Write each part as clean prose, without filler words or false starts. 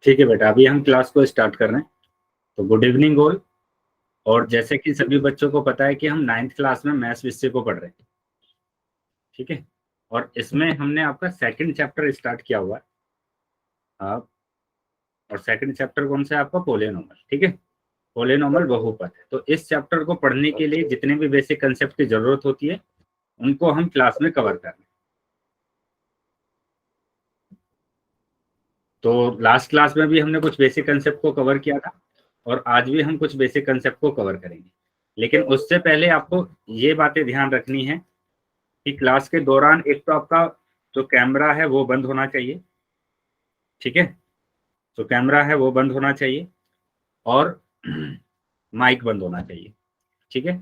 ठीक है बेटा, अभी हम क्लास को स्टार्ट कर रहे हैं। तो गुड इवनिंग ऑल। और जैसे कि सभी बच्चों को पता है कि हम 9th क्लास में मैथ्स विषय को पढ़ रहे हैं। ठीक है। और इसमें हमने आपका सेकंड चैप्टर स्टार्ट किया हुआ है। आप और सेकंड चैप्टर कौन सा है आपका? पोलिनोमियल। ठीक है। पोलिनोमियल बहुपद। तो इस चैप्टर को पढ़ने के लिए जितने भी बेसिक कंसेप्ट की जरूरत होती है उनको हम क्लास में कवर कर रहे हैं। तो लास्ट क्लास में भी हमने कुछ बेसिक कंसेप्ट को कवर किया था और आज भी हम कुछ बेसिक कंसेप्ट को कवर करेंगे। लेकिन उससे पहले आपको ये बातें ध्यान रखनी है कि क्लास के दौरान एक तो आपका जो कैमरा है वो बंद होना चाहिए। ठीक है। जो कैमरा है वो बंद होना चाहिए और माइक बंद होना चाहिए। ठीक है।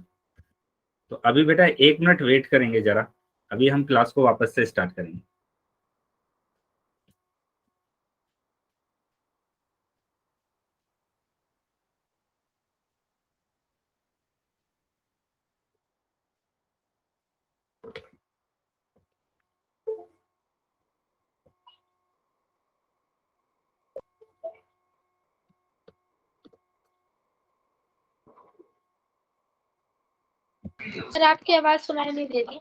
तो अभी बेटा 1 मिनट वेट करेंगे जरा। अभी हम क्लास को वापस से स्टार्ट करेंगे। सर आपकी आवाज सुनाई नहीं दे रही।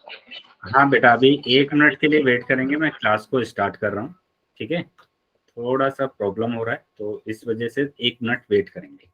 हाँ बेटा, अभी 1 मिनट के लिए वेट करेंगे। मैं क्लास को स्टार्ट कर रहा हूँ। ठीक है। थोड़ा सा प्रॉब्लम हो रहा है तो इस वजह से 1 मिनट वेट करेंगे।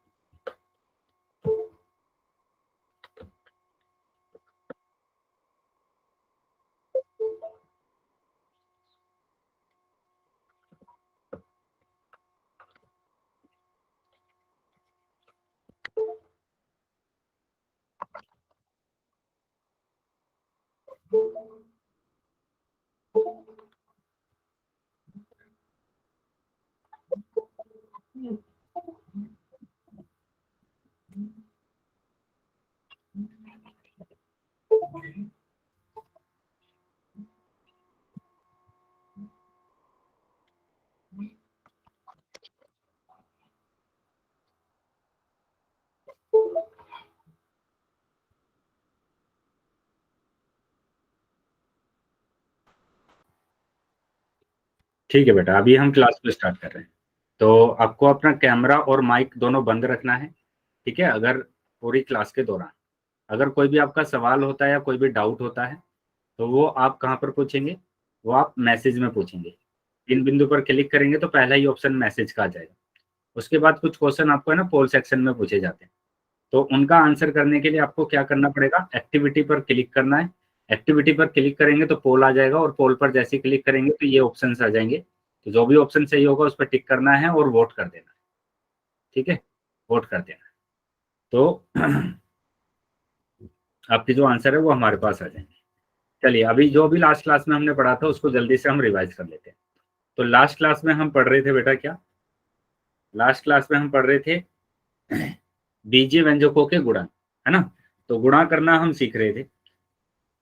ठीक है बेटा, अभी हम क्लास को स्टार्ट कर रहे हैं। तो आपको अपना कैमरा और माइक दोनों बंद रखना है। ठीक है। अगर पूरी क्लास के दौरान अगर कोई भी आपका सवाल होता है या कोई भी डाउट होता है तो वो आप कहाँ पर पूछेंगे? वो आप मैसेज में पूछेंगे। इन बिंदु पर क्लिक करेंगे तो पहला ही ऑप्शन मैसेज का आ जाएगा। उसके बाद कुछ क्वेश्चन आपको है ना पोल सेक्शन में पूछे जाते हैं। तो उनका आंसर करने के लिए आपको क्या करना पड़ेगा? एक्टिविटी पर क्लिक करना है। एक्टिविटी पर क्लिक करेंगे तो पोल आ जाएगा और पोल पर जैसे ही क्लिक करेंगे तो ये ऑप्शन आ जाएंगे। तो जो भी ऑप्शन सही होगा उस पर टिक करना है और वोट कर देना है। ठीक है। वोट कर देना है। तो आपके जो आंसर है वो हमारे पास आ जाएंगे। चलिए, अभी जो भी लास्ट क्लास में हमने पढ़ा था उसको जल्दी से हम रिवाइज कर लेते हैं। तो लास्ट क्लास में हम पढ़ रहे थे बेटा क्या? लास्ट क्लास में हम पढ़ रहे थे बीजीय व्यंजकों के गुणन, है ना? तो गुणा करना हम सीख रहे थे।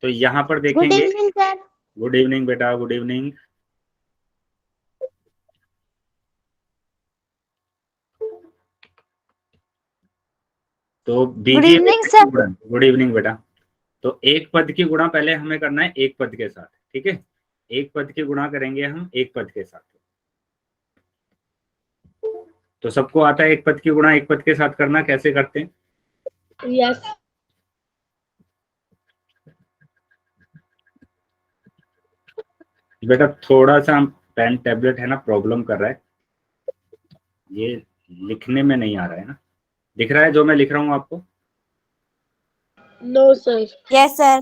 तो यहाँ पर गुड देखेंगे। Evening sir. गुड इवनिंग बेटा, गुड इवनिंग। तो गुड बीजीय इवनिंग व्यंजक के सर। गुणन। गुड इवनिंग बेटा। तो एक पद की गुणा पहले हमें करना है एक पद के साथ। ठीक है। एक पद की गुणा करेंगे हम एक पद के साथ। तो सबको आता है एक पद की गुणा एक पद के साथ करना? कैसे करते हैं? यस। बेटा थोड़ा सा पेन टैबलेट है ना प्रॉब्लम कर रहा है। ये लिखने में नहीं आ रहा है ना। दिख रहा है जो मैं लिख रहा हूँ आपको? No sir. Yes sir.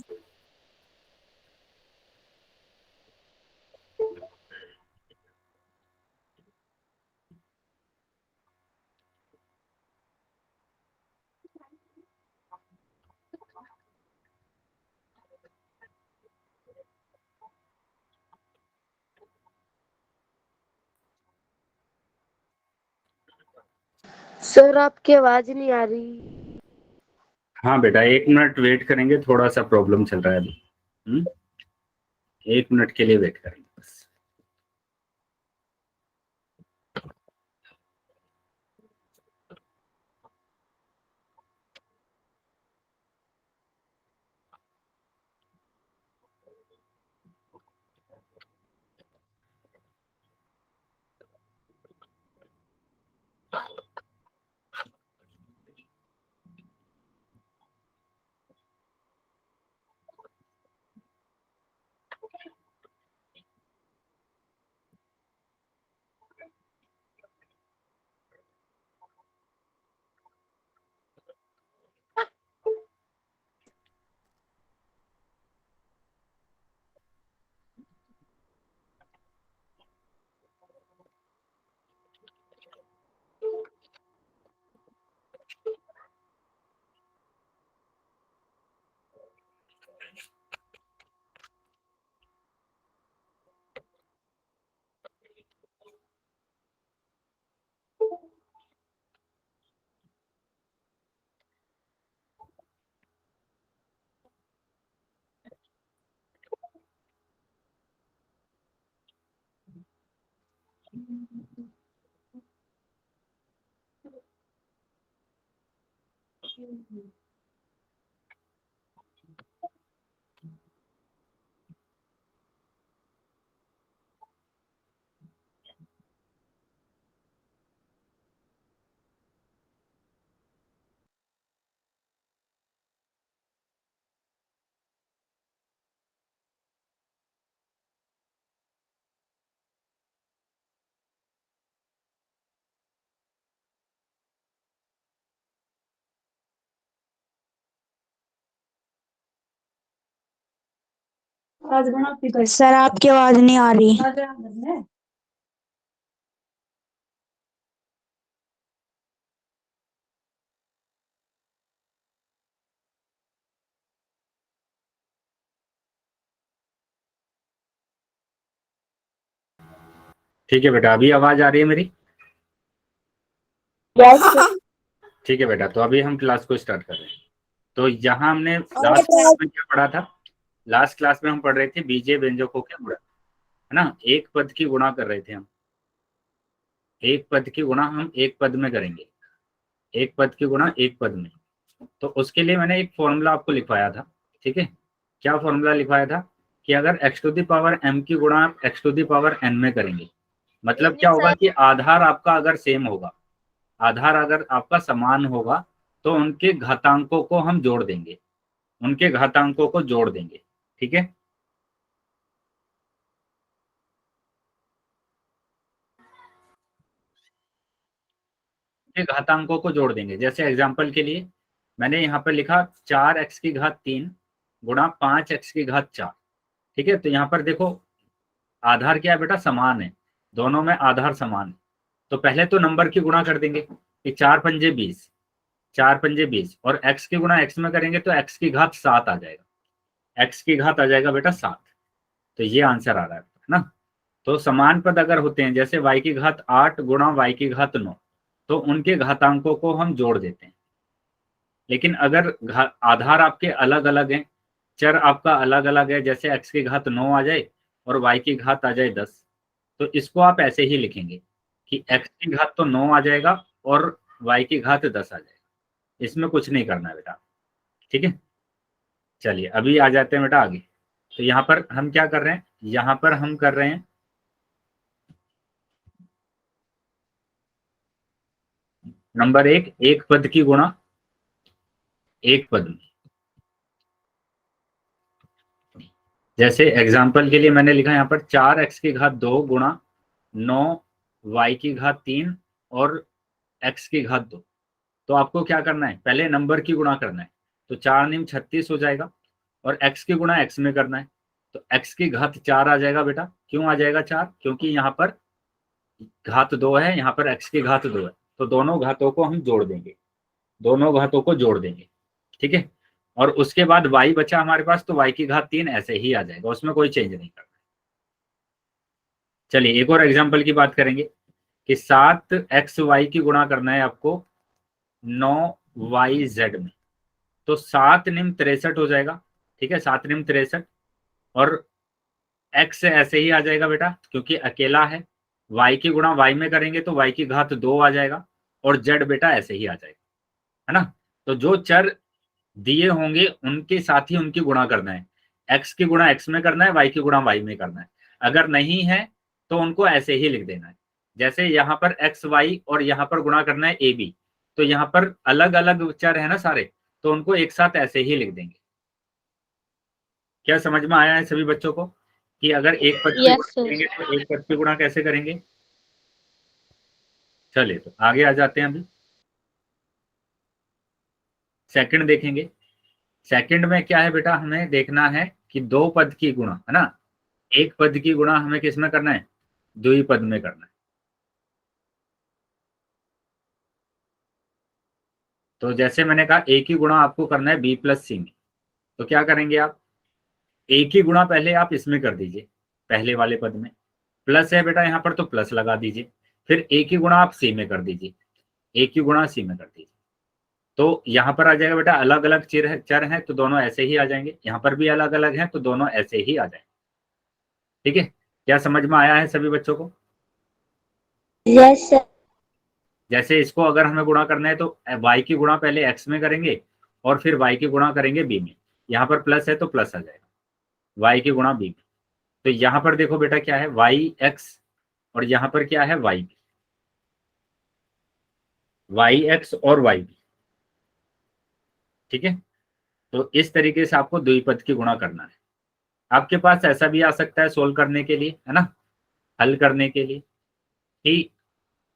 Sir आपकी आवाज नहीं आ रही। हाँ बेटा, 1 मिनट वेट करेंगे। थोड़ा सा प्रॉब्लम चल रहा है अभी। 1 मिनट के लिए वेट करेंगे बस। सर आपकी आवाज नहीं आ रही। ठीक है बेटा, अभी आवाज आ रही है मेरी? ठीक है बेटा, तो अभी हम क्लास को स्टार्ट कर रहे हैं। तो यहाँ हमने लास्ट क्लास में क्या पढ़ा था? लास्ट क्लास में हम पढ़ रहे थे बीजे व्यंजकों के गुणा, है ना। एक पद की गुणा कर रहे थे हम। एक पद की गुणा हम एक पद में करेंगे, एक पद की गुणा एक पद में। तो उसके लिए मैंने एक फॉर्मूला आपको लिखवाया था, ठीक है। क्या फॉर्मूला लिखवाया था कि अगर x to the power m की गुणा आप x to the power n में करेंगे, मतलब क्या होगा कि आधार आपका अगर सेम होगा, आधार अगर आपका समान होगा, तो उनके घातांकों को हम जोड़ देंगे, उनके घातांकों को जोड़ देंगे, ठीक है। के घातांकों को जोड़ देंगे। जैसे एग्जांपल के लिए मैंने यहाँ पर लिखा 4x की घात 3 गुणा 5x की घात 4, ठीक है। तो यहाँ पर देखो आधार क्या है बेटा, समान है, दोनों में आधार समान है। तो पहले तो नंबर की गुणा कर देंगे कि 4 पंजे 20, 4 पंजे 20, और x की गुणा x में करेंगे तो x की घात 7 आ जाएगा, x की घात आ जाएगा बेटा 7। तो ये आंसर आ रहा है ना। तो समान पद अगर होते हैं, जैसे y की घात 8 गुणा y की घात 9, तो उनके घातांकों को हम जोड़ देते हैं। लेकिन अगर आधार आपके अलग अलग हैं, चर आपका अलग अलग है, जैसे x की घात 9 आ जाए और y की घात आ जाए 10, तो इसको आप ऐसे ही लिखेंगे कि x की घात तो 9 आ जाएगा और y की घात 10 आ जाएगा। इसमें कुछ नहीं करना है बेटा, ठीक है। चलिए अभी आ जाते हैं बेटा आगे। तो यहाँ पर हम क्या कर रहे हैं, यहाँ पर हम कर रहे हैं नंबर एक पद की गुणा एक पद में। जैसे एग्जाम्पल के लिए मैंने लिखा यहाँ पर 4x की घात 2 गुणा 9 y की घात 3 और x की घात 2। तो आपको क्या करना है, पहले नंबर की गुणा करना है। तो 4 निम 36 हो जाएगा, और x की गुणा x में करना है। तो x की घात 4 आ जाएगा बेटा। क्यों आ जाएगा 4? क्योंकि यहाँ पर घात 2 है, यहाँ पर x की घात 2 है। तो दोनों घातों को हम जोड़ देंगे, दोनों घातों को जोड़ देंगे, ठीक है। और उसके बाद y बचा हमारे पास, तो y की घात 3 ऐसे ही आ जाएगा, उसमें कोई चेंज नहीं करना। चलिए एक और एग्जाम्पल की बात करेंगे कि 7xy की गुणा करना है आपको 9yz में। तो 7 निम 63 हो जाएगा, ठीक है, 7 निम 63। और x ऐसे ही आ जाएगा बेटा, क्योंकि अकेला है। y की गुणा y में करेंगे तो y की घात 2 आ जाएगा, और z बेटा ऐसे ही आ जाएगा, है ना। तो जो चर दिए होंगे उनके साथ ही उनकी गुणा करना है। x की गुणा x में करना है, y की गुणा y में करना है। अगर नहीं है तो उनको ऐसे ही लिख देना है। जैसे यहाँ पर एक्स वाई और यहाँ पर गुणा करना है ए बी, तो यहाँ पर अलग अलग चर है ना सारे, तो उनको एक साथ ऐसे ही लिख देंगे। क्या समझ में आया है सभी बच्चों को कि अगर एक पद की यस गुणा सर। करेंगे तो एक पद की गुणा कैसे करेंगे? चलिए तो आगे आ जाते हैं। अभी सेकंड देखेंगे। सेकंड में क्या है बेटा, हमें देखना है कि दो पद की गुणा, है ना। एक पद की गुणा हमें किस में करना है? द्विपद में करना है। तो जैसे मैंने कहा ए की गुणा आपको करना है बी प्लस सी में। तो क्या करेंगे आप, ए की गुणा पहले आप इसमें कर दीजिए, पहले वाले पद में। प्लस है बेटा यहाँ पर, तो प्लस लगा दीजिए। फिर ए की गुणा आप सी में कर दीजिए, ए की गुणा सी में कर दीजिए। तो यहाँ पर आ जाएगा बेटा, अलग अलग चर हैं तो दोनों ऐसे ही आ जाएंगे, यहाँ पर भी अलग अलग हैं तो दोनों ऐसे ही आ जाएंगे, ठीक है। क्या समझ में आया है सभी बच्चों को? Yes sir. जैसे इसको अगर हमें गुणा करना है तो y की गुणा पहले x में करेंगे और फिर y की गुणा करेंगे b में। यहाँ पर प्लस है तो प्लस आ जाएगा, y की गुणा b में। तो यहाँ पर देखो बेटा क्या है, yx और यहाँ पर क्या है yb, yx और yb। ठीक है, तो इस तरीके से आपको द्विपद की गुणा करना है। आपके पास ऐसा भी आ सकता है सोल्व करने के लिए, है ना, हल करने के लिए कि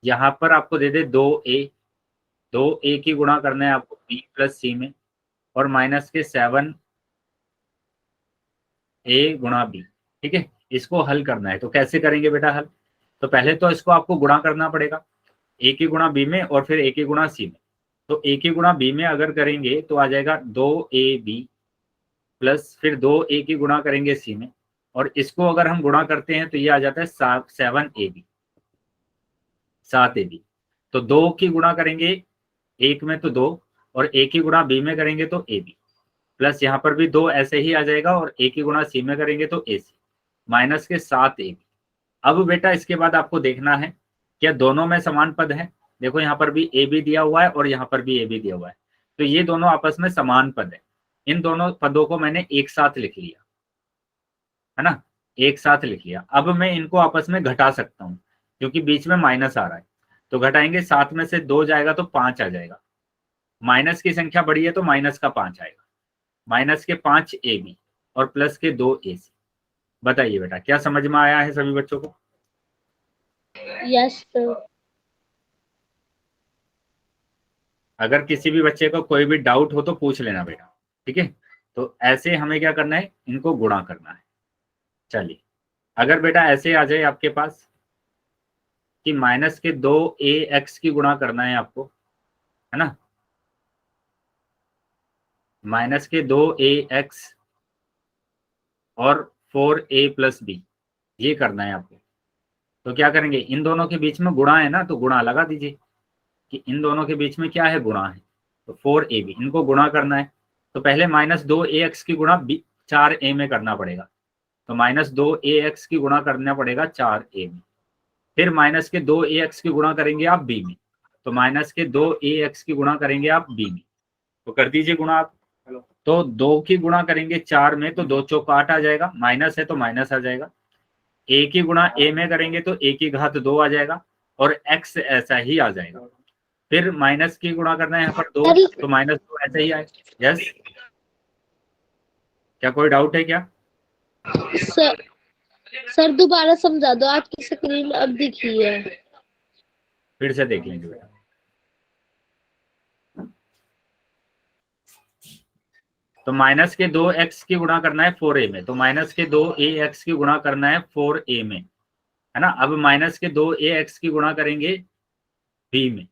यहाँ पर आपको दे दे 2a की गुणा करना है आपको b प्लस c में और माइनस के 7a गुणा b। ठीक है, इसको हल करना है। तो कैसे करेंगे बेटा हल? तो पहले तो इसको आपको गुणा करना पड़ेगा a की गुणा b में और फिर a की गुणा c में। तो a की गुणा b में अगर करेंगे तो आ जाएगा 2ab प्लस फिर 2a की गुणा करेंगे c में और इसको अगर हम गुणा करते हैं तो ये आ जाता है 7ab। तो 2 की गुणा करेंगे एक में तो 2 और a की गुणा b में करेंगे तो ab प्लस यहाँ पर भी 2 ऐसे ही आ जाएगा और a की गुणा c में करेंगे तो ac माइनस के 7ab। अब बेटा इसके बाद आपको देखना है क्या दोनों में समान पद है। देखो यहाँ पर भी a भी दिया हुआ है और यहाँ पर भी a भी दिया हुआ है, तो ये दोनों आपस में समान पद है। इन दोनों पदों को मैंने एक साथ लिख लिया, है ना, एक साथ लिख लिया। अब मैं इनको आपस में घटा सकता हूँ क्योंकि बीच में माइनस आ रहा है, तो घटाएंगे 7 में से 2 जाएगा तो 5 आ जाएगा। माइनस की संख्या बड़ी है तो माइनस का 5 आएगा, माइनस के 5ab और प्लस के 2ac। बताइए बेटा क्या समझ में आया है सभी बच्चों को? Yes sir. अगर किसी भी बच्चे को कोई भी डाउट हो तो पूछ लेना बेटा, ठीक है। तो ऐसे हमें क्या करना है, इनको गुणा करना है। चलिए, अगर बेटा ऐसे आ जाए आपके पास कि माइनस के 2ax की गुणा करना है आपको, है ना, माइनस के 2ax और 4a प्लस b ये करना है आपको। तो क्या करेंगे, इन दोनों के बीच में गुणा है ना, तो गुणा लगा दीजिए कि इन दोनों के बीच में क्या है, गुणा है। तो 4ab इनको गुणा करना है तो पहले माइनस 2ax की गुणा 4a में करना पड़ेगा। तो माइनस 2ax की गुणा करना पड़ेगा 4a में, फिर माइनस के 2ax की गुणा करेंगे आप b में, तो माइनस के 2ax की गुणा करेंगे आप b में। तो कर दीजिए गुणा आप। तो 2 की गुणा करेंगे 4 में तो 2 चौक 8 आ जाएगा, माइनस है तो माइनस आ जाएगा। a की गुणा a में करेंगे तो a की घात 2 आ जाएगा और x ऐसा ही आ जाएगा। फिर माइनस की गुणा करना है यहाँ पर 2 तो माइनस 2 ऐसा ही आएगा। यस, क्या कोई डाउट है क्या? सर दोबारा समझा दो, आपकी स्क्रीन अब दिख रही है। फिर से देख लेंगे बेटा। तो माइनस के 2x की गुणा करना है 4a में, तो माइनस के 2ax की गुणा करना है 4a में, है ना। अब माइनस के 2ax की गुणा करेंगे b में,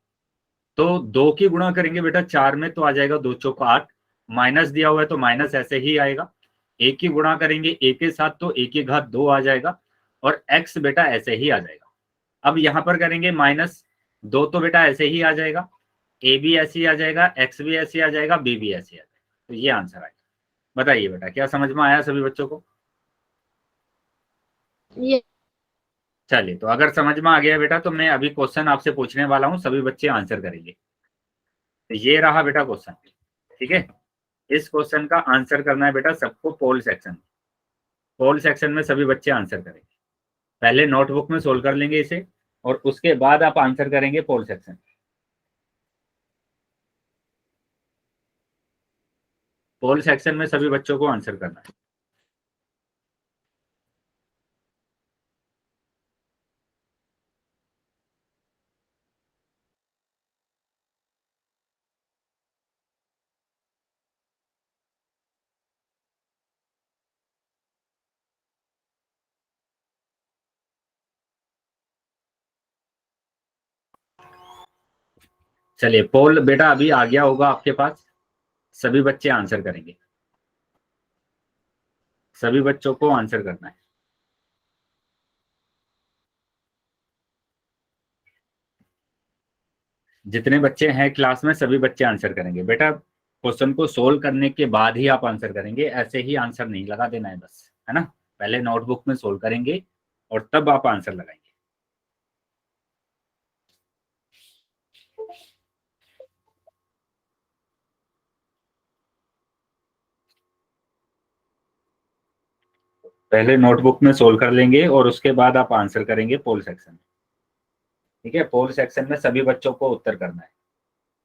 तो 2 की गुणा करेंगे बेटा 4 में तो आ जाएगा 2 चौक 8, माइनस दिया हुआ है तो माइनस ऐसे ही आएगा। a की गुणा करेंगे a के साथ तो a की घात 2 आ जाएगा और x बेटा ऐसे ही आ जाएगा। अब यहाँ पर करेंगे माइनस 2 तो बेटा ऐसे ही आ जाएगा, a भी ऐसे ही आ जाएगा, x भी ऐसे ही आ जाएगा, b भी ऐसे ही आ जाएगा। तो ये आंसर आएगा। बताइए बेटा क्या समझ में आया सभी बच्चों को? चलिए, तो अगर समझ में आ गया बेटा तो मैं अभी क्वेश्चन आपसे पूछने वाला हूँ, सभी बच्चे आंसर करेंगे। तो ये रहा बेटा क्वेश्चन, ठीक है। इस क्वेश्चन का आंसर करना है बेटा सबको पोल सेक्शन। पोल सेक्शन में सभी बच्चे आंसर करेंगे। पहले नोटबुक में सोल्व कर लेंगे इसे और उसके बाद आप आंसर करेंगे पोल सेक्शन। पोल सेक्शन में सभी बच्चों को आंसर करना है। चलिए, पोल बेटा अभी आ गया होगा आपके पास, सभी बच्चे आंसर करेंगे। सभी बच्चों को आंसर करना है। जितने बच्चे हैं क्लास में सभी बच्चे आंसर करेंगे। बेटा क्वेश्चन को सोल्व करने के बाद ही आप आंसर करेंगे, ऐसे ही आंसर नहीं लगा देना है बस, है ना। पहले नोटबुक में सोल्व करेंगे और तब आप आंसर लगाएंगे। पहले नोटबुक में सोल्व कर लेंगे और उसके बाद आप आंसर करेंगे पोल सेक्शन। ठीक है, पोल सेक्शन में सभी बच्चों को उत्तर करना है,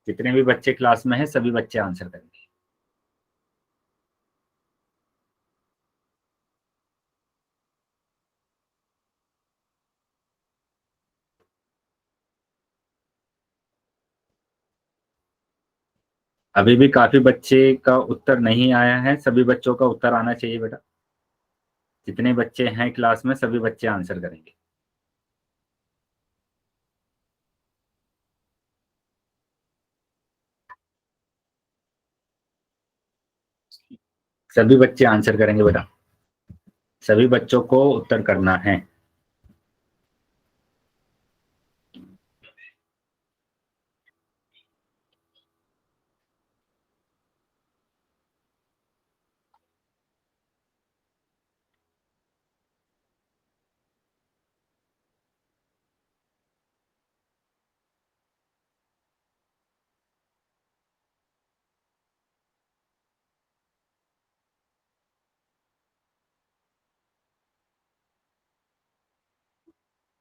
जितने भी बच्चे क्लास में हैं सभी बच्चे आंसर करेंगे। अभी भी काफी बच्चे का उत्तर नहीं आया है, सभी बच्चों का उत्तर आना चाहिए बेटा। जितने बच्चे हैं क्लास में सभी बच्चे आंसर करेंगे। सभी बच्चे आंसर करेंगे बेटा, सभी बच्चों को उत्तर करना है।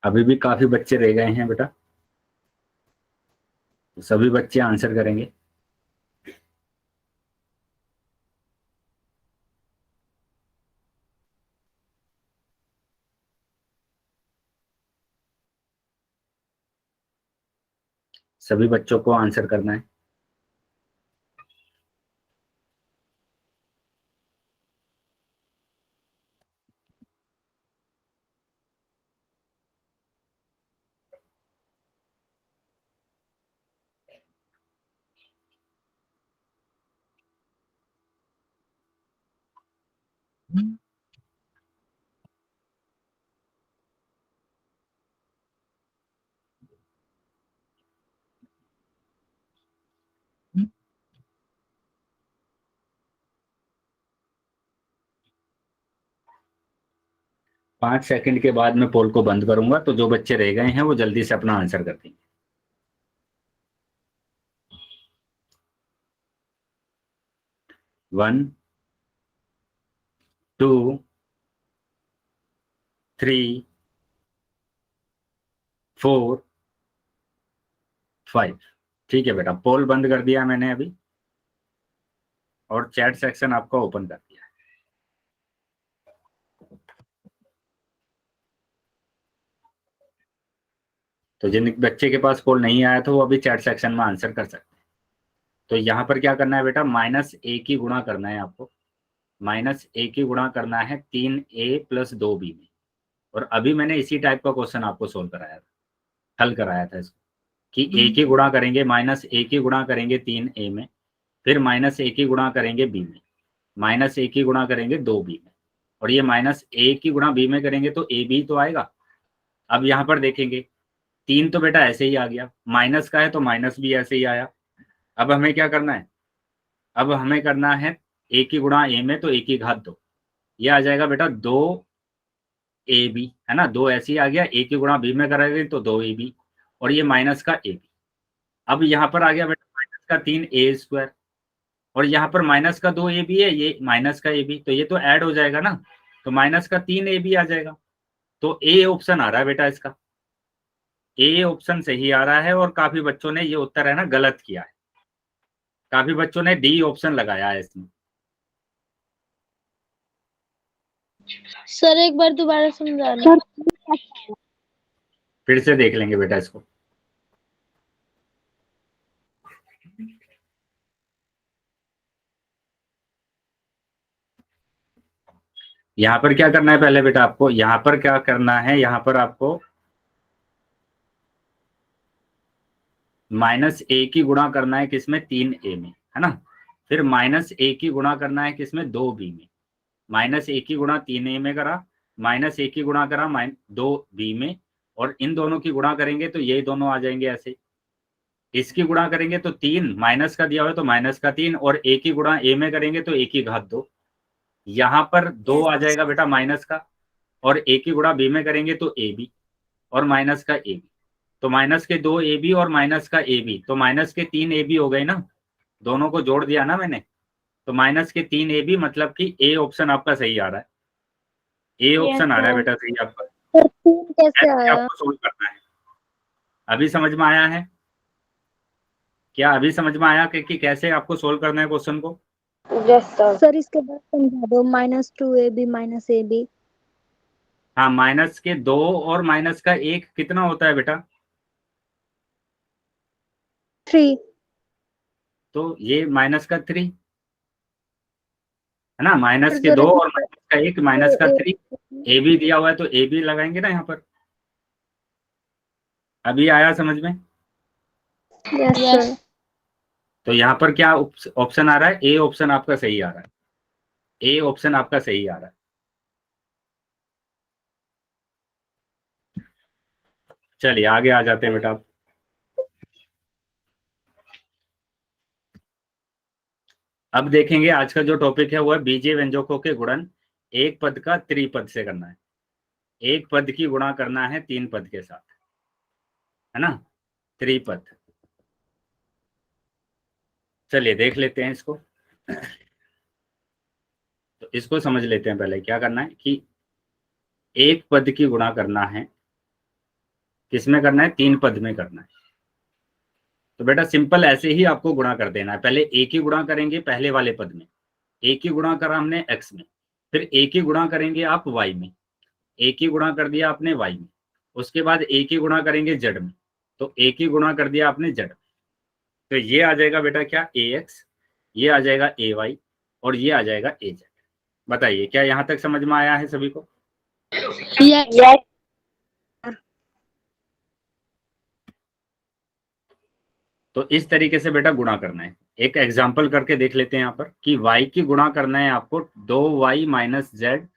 अभी भी काफी बच्चे रह गए हैं बेटा, सभी बच्चे आंसर करेंगे। सभी बच्चों को आंसर करना है। हम्म। 5 सेकंड के बाद मैं पोल को बंद करूंगा, तो जो बच्चे रह गए हैं वो जल्दी से अपना आंसर कर देंगे। 1 2 3 4 5। ठीक है बेटा, पोल बंद कर दिया मैंने अभी, और चैट सेक्शन आपका ओपन कर दिया है। तो जिन बच्चे के पास पोल नहीं आया था वो अभी चैट सेक्शन में आंसर कर सकते हैं। तो यहाँ पर क्या करना है बेटा, -1 की गुणा करना है आपको। -1 की गुणा करना है 3a + 2b में। और अभी मैंने इसी टाइप का क्वेश्चन आपको सोल्व कराया था, हल कराया था इसको, कि a की गुणा करेंगे, -a की गुणा करेंगे 3a में, फिर -a की गुणा करेंगे b में, -a की गुणा करेंगे 2b में, और ये -a की गुणा b में करेंगे तो ab तो आएगा। अब यहाँ पर देखेंगे 3 तो बेटा ऐसे ही आ गया, माइनस का है तो माइनस भी ऐसे ही आया। अब हमें क्या करना है, अब हमें करना है a की गुणा a में, तो a की घात 2, ये आ जाएगा बेटा 2ab, है ना। 2 ऐसे ही आ गया, a की गुणा b में करेंगे तो 2ab, और ये माइनस का ab। अब यहाँ पर आ गया बेटा -3a², और यहाँ पर माइनस का 2ab है, ये माइनस का ab, तो ये तो ऐड हो जाएगा ना, तो -3ab आ जाएगा। तो ए ऑप्शन आ रहा है बेटा इसका, ए ऑप्शन सही आ रहा है। और काफी बच्चों ने ये उत्तर है ना गलत किया है, काफी बच्चों ने डी ऑप्शन लगाया है इसमें। सर एक बार दोबारा समझाना। फिर से देख लेंगे बेटा इसको। यहाँ पर क्या करना है पहले बेटा आपको, यहाँ पर क्या करना है, यहाँ पर आपको -a की गुणा करना है किसमें, 3a में, है ना। फिर -a की गुणा करना है किसमें, 2b में। -a की गुणा 3a में करा, -a की गुणा करा 2b में, और इन दोनों की गुणा करेंगे तो ये दोनों आ जाएंगे ऐसे। इसकी गुणा करेंगे तो 3, माइनस का दिया हुआ है तो -3, और a की गुणा a में करेंगे तो a की घात 2। यहाँ पर 2 आ जाएगा बेटा माइनस का, और a की गुणा b में करेंगे तो ab, और माइनस का ab, तो माइनस के 2ab और माइनस का ab, तो माइनस के 3ab हो गए ना, दोनों को जोड़ दिया ना मैंने, तो -3ab, मतलब कि ए ऑप्शन आपका सही आ रहा है। ए ऑप्शन आ रहा है sir. बेटा सही आपका। सर 3 कैसे ऐसे आया? आपको सोल्व करना है। अभी समझ में आया है क्या? अभी समझ में आया कि कैसे आपको सोल्व करना है क्वेश्चन को? Yes, sir. सर इसके बाद समझा दो, -2ab -ab। हाँ, माइनस के 2 और माइनस का 1 कितना होता है बेटा? 3। तो ये माइनस का 3 है ना, माइनस सर के 2 जरा और माइनस का 1 माइनस का 3। ए भी दिया हुआ है तो ए भी लगाएंगे ना यहाँ पर। अभी आया समझ में? Yes Yes. सर। तो यहाँ पर क्या ऑप्शन आ रहा है? ए ऑप्शन आपका सही आ रहा है। ए ऑप्शन आपका सही आ रहा है। चलिए आगे आ जाते हैं बेटा। अब देखेंगे आज का जो टॉपिक है वो है बीजीय व्यंजकों के गुणन एक पद का त्रिपद से करना है। एक पद की गुणा करना है 3 पद के साथ, है ना, त्रिपद। चलिए देख लेते हैं इसको। तो इसको समझ लेते हैं। पहले क्या करना है कि एक पद की गुणा करना है, किसमें करना है? 3 पद में करना है। तो बेटा सिंपल ऐसे ही आपको गुणा कर देना है। पहले एक ही गुणा करेंगे पहले वाले पद में, एक ही गुणा करा हमने x में, फिर एक ही गुणा करेंगे आप y में, एक ही गुणा कर दिया आपने y में, उसके बाद एक ही गुणा करेंगे z में, तो एक ही गुणा कर दिया आपने z में। तो ये आ जाएगा बेटा क्या? ax, ये आ जाएगा ay और ये आ जाएगा az। बताइए क्या यहाँ तक समझ में आया है सभी को? Yes. तो इस तरीके से बेटा गुणा करना है। एक एग्जाम्पल करके देख लेते हैं यहाँ पर कि y की गुणा करना है आपको 2y माइनस जेड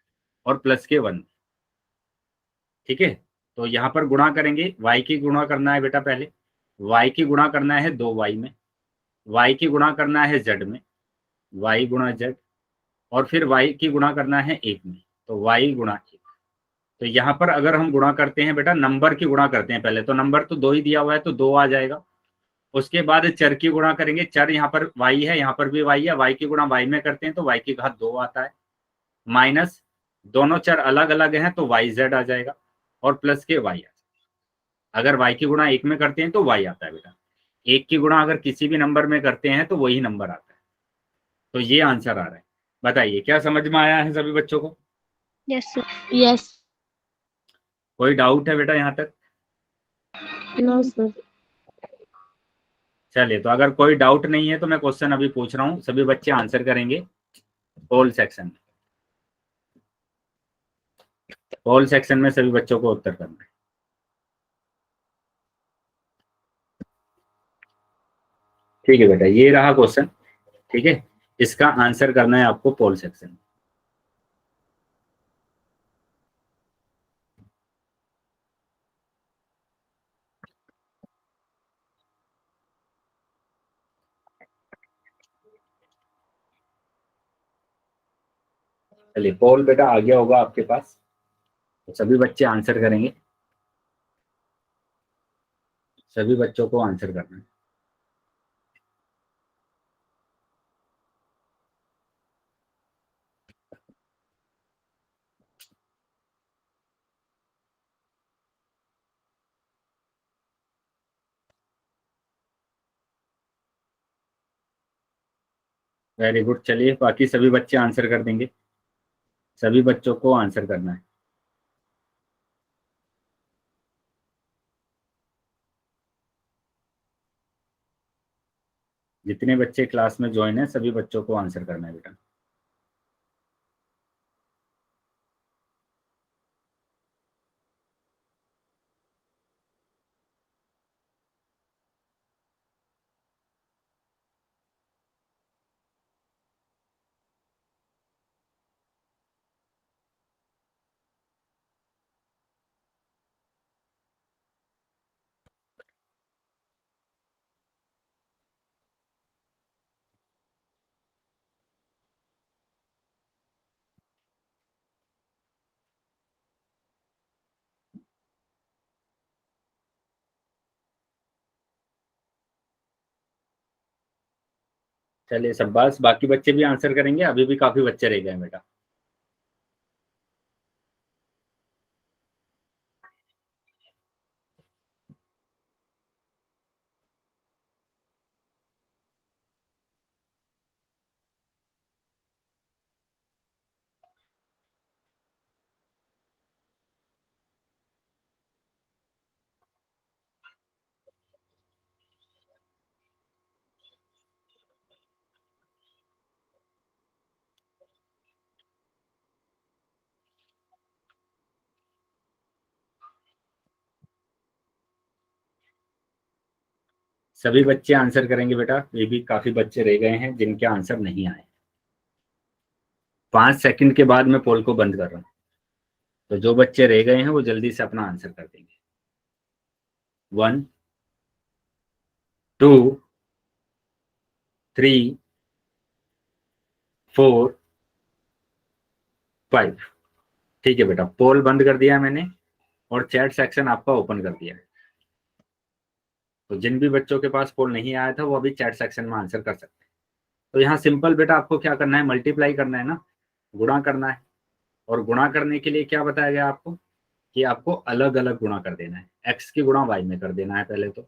और प्लस के 1। ठीक है, तो यहाँ पर गुणा करेंगे। y की गुणा करना है बेटा, पहले y की गुणा करना है 2y में, y की गुणा करना है z में, y गुणा z, और फिर y की गुणा करना है 1 में, तो y गुणा 1। तो यहाँ पर अगर हम गुणा करते हैं बेटा, नंबर की गुणा करते हैं पहले, तो नंबर तो 2 ही दिया हुआ है तो 2 आ जाएगा। उसके बाद चर की गुणा करेंगे। चर यहाँ पर y है, यहाँ पर भी y है, y की गुणा y में करते हैं तो y की घात 2 आता है, माइनस दोनों चर अलग अलग हैं तो yz आ जाएगा, और प्लस के y। अगर y की गुणा 1 में करते हैं तो y आता है बेटा, 1 की गुणा अगर किसी भी नंबर में करते हैं तो वही नंबर आता है। तो ये आंसर आ रहा है। बताइए क्या समझ में आया है सभी बच्चों को? Yes sir. Yes. कोई डाउट है बेटा यहाँ तक? No sir. चलिए, तो अगर कोई डाउट नहीं है तो मैं क्वेश्चन अभी पूछ रहा हूँ, सभी बच्चे आंसर करेंगे पोल सेक्शन में। पोल सेक्शन में सभी बच्चों को उत्तर करना है। ठीक है बेटा, ये रहा क्वेश्चन। ठीक है, इसका आंसर करना है आपको पोल सेक्शन में। चलिए, पोल बेटा आ गया होगा आपके पास, तो सभी बच्चे आंसर करेंगे। सभी बच्चों को आंसर करना है। Very good. चलिए, बाकी सभी बच्चे आंसर कर देंगे। सभी बच्चों को आंसर करना है। जितने बच्चे क्लास में ज्वाइन है सभी बच्चों को आंसर करना है बेटा। चलिए शाबाश, बाकी बच्चे भी आंसर करेंगे। अभी भी काफी बच्चे रह गए बेटा। सभी बच्चे आंसर करेंगे बेटा, ये भी काफी बच्चे रह गए हैं जिनके आंसर नहीं आए। 5 सेकंड के बाद मैं पोल को बंद कर रहा हूँ, तो जो बच्चे रह गए हैं वो जल्दी से अपना आंसर कर देंगे। 1 2 3 4 5। ठीक है बेटा, पोल बंद कर दिया मैंने और चैट सेक्शन आपका ओपन कर दिया है। तो जिन भी बच्चों के पास पोल नहीं आया था वो अभी चैट सेक्शन में आंसर कर सकते हैं। तो यहाँ सिंपल बेटा आपको क्या करना है, मल्टीप्लाई करना है ना, गुणा करना है। और गुणा करने के लिए क्या बताया गया आपको कि आपको अलग अलग गुणा कर देना है। एक्स की गुणा वाई में कर देना है पहले तो,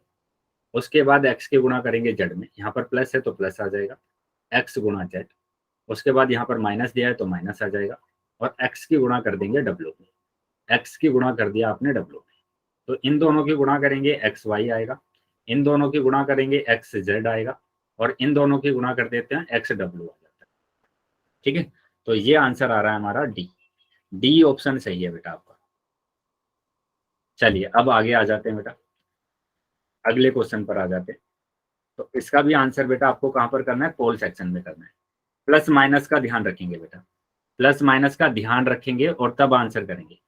उसके बाद एक्स की गुणा करेंगे जेड में, यहाँ पर प्लस है तो प्लस आ जाएगा, एक्स गुणा जेड। उसके बाद यहाँ पर माइनस दिया है तो माइनस आ जाएगा, और एक्स की गुणा कर देंगे डब्ल्यू में। एक्स की गुणा कर दिया आपने डब्ल्यू में, तो इन दोनों की गुणा करेंगे एक्स वाई आएगा, इन दोनों की गुणा करेंगे एक्स जेड आएगा, और इन दोनों की गुणा कर देते हैं एक्स डब्ल्यू आ जाता है। ठीक है, तो ये आंसर आ रहा है हमारा डी। डी ऑप्शन सही है बेटा आपका। चलिए अब आगे आ जाते हैं बेटा, अगले क्वेश्चन पर आ जाते हैं। तो इसका भी आंसर बेटा आपको कहां पर करना है, पोल सेक्शन में करना है। प्लस माइनस का ध्यान रखेंगे बेटा, प्लस माइनस का ध्यान रखेंगे और तब आंसर करेंगे।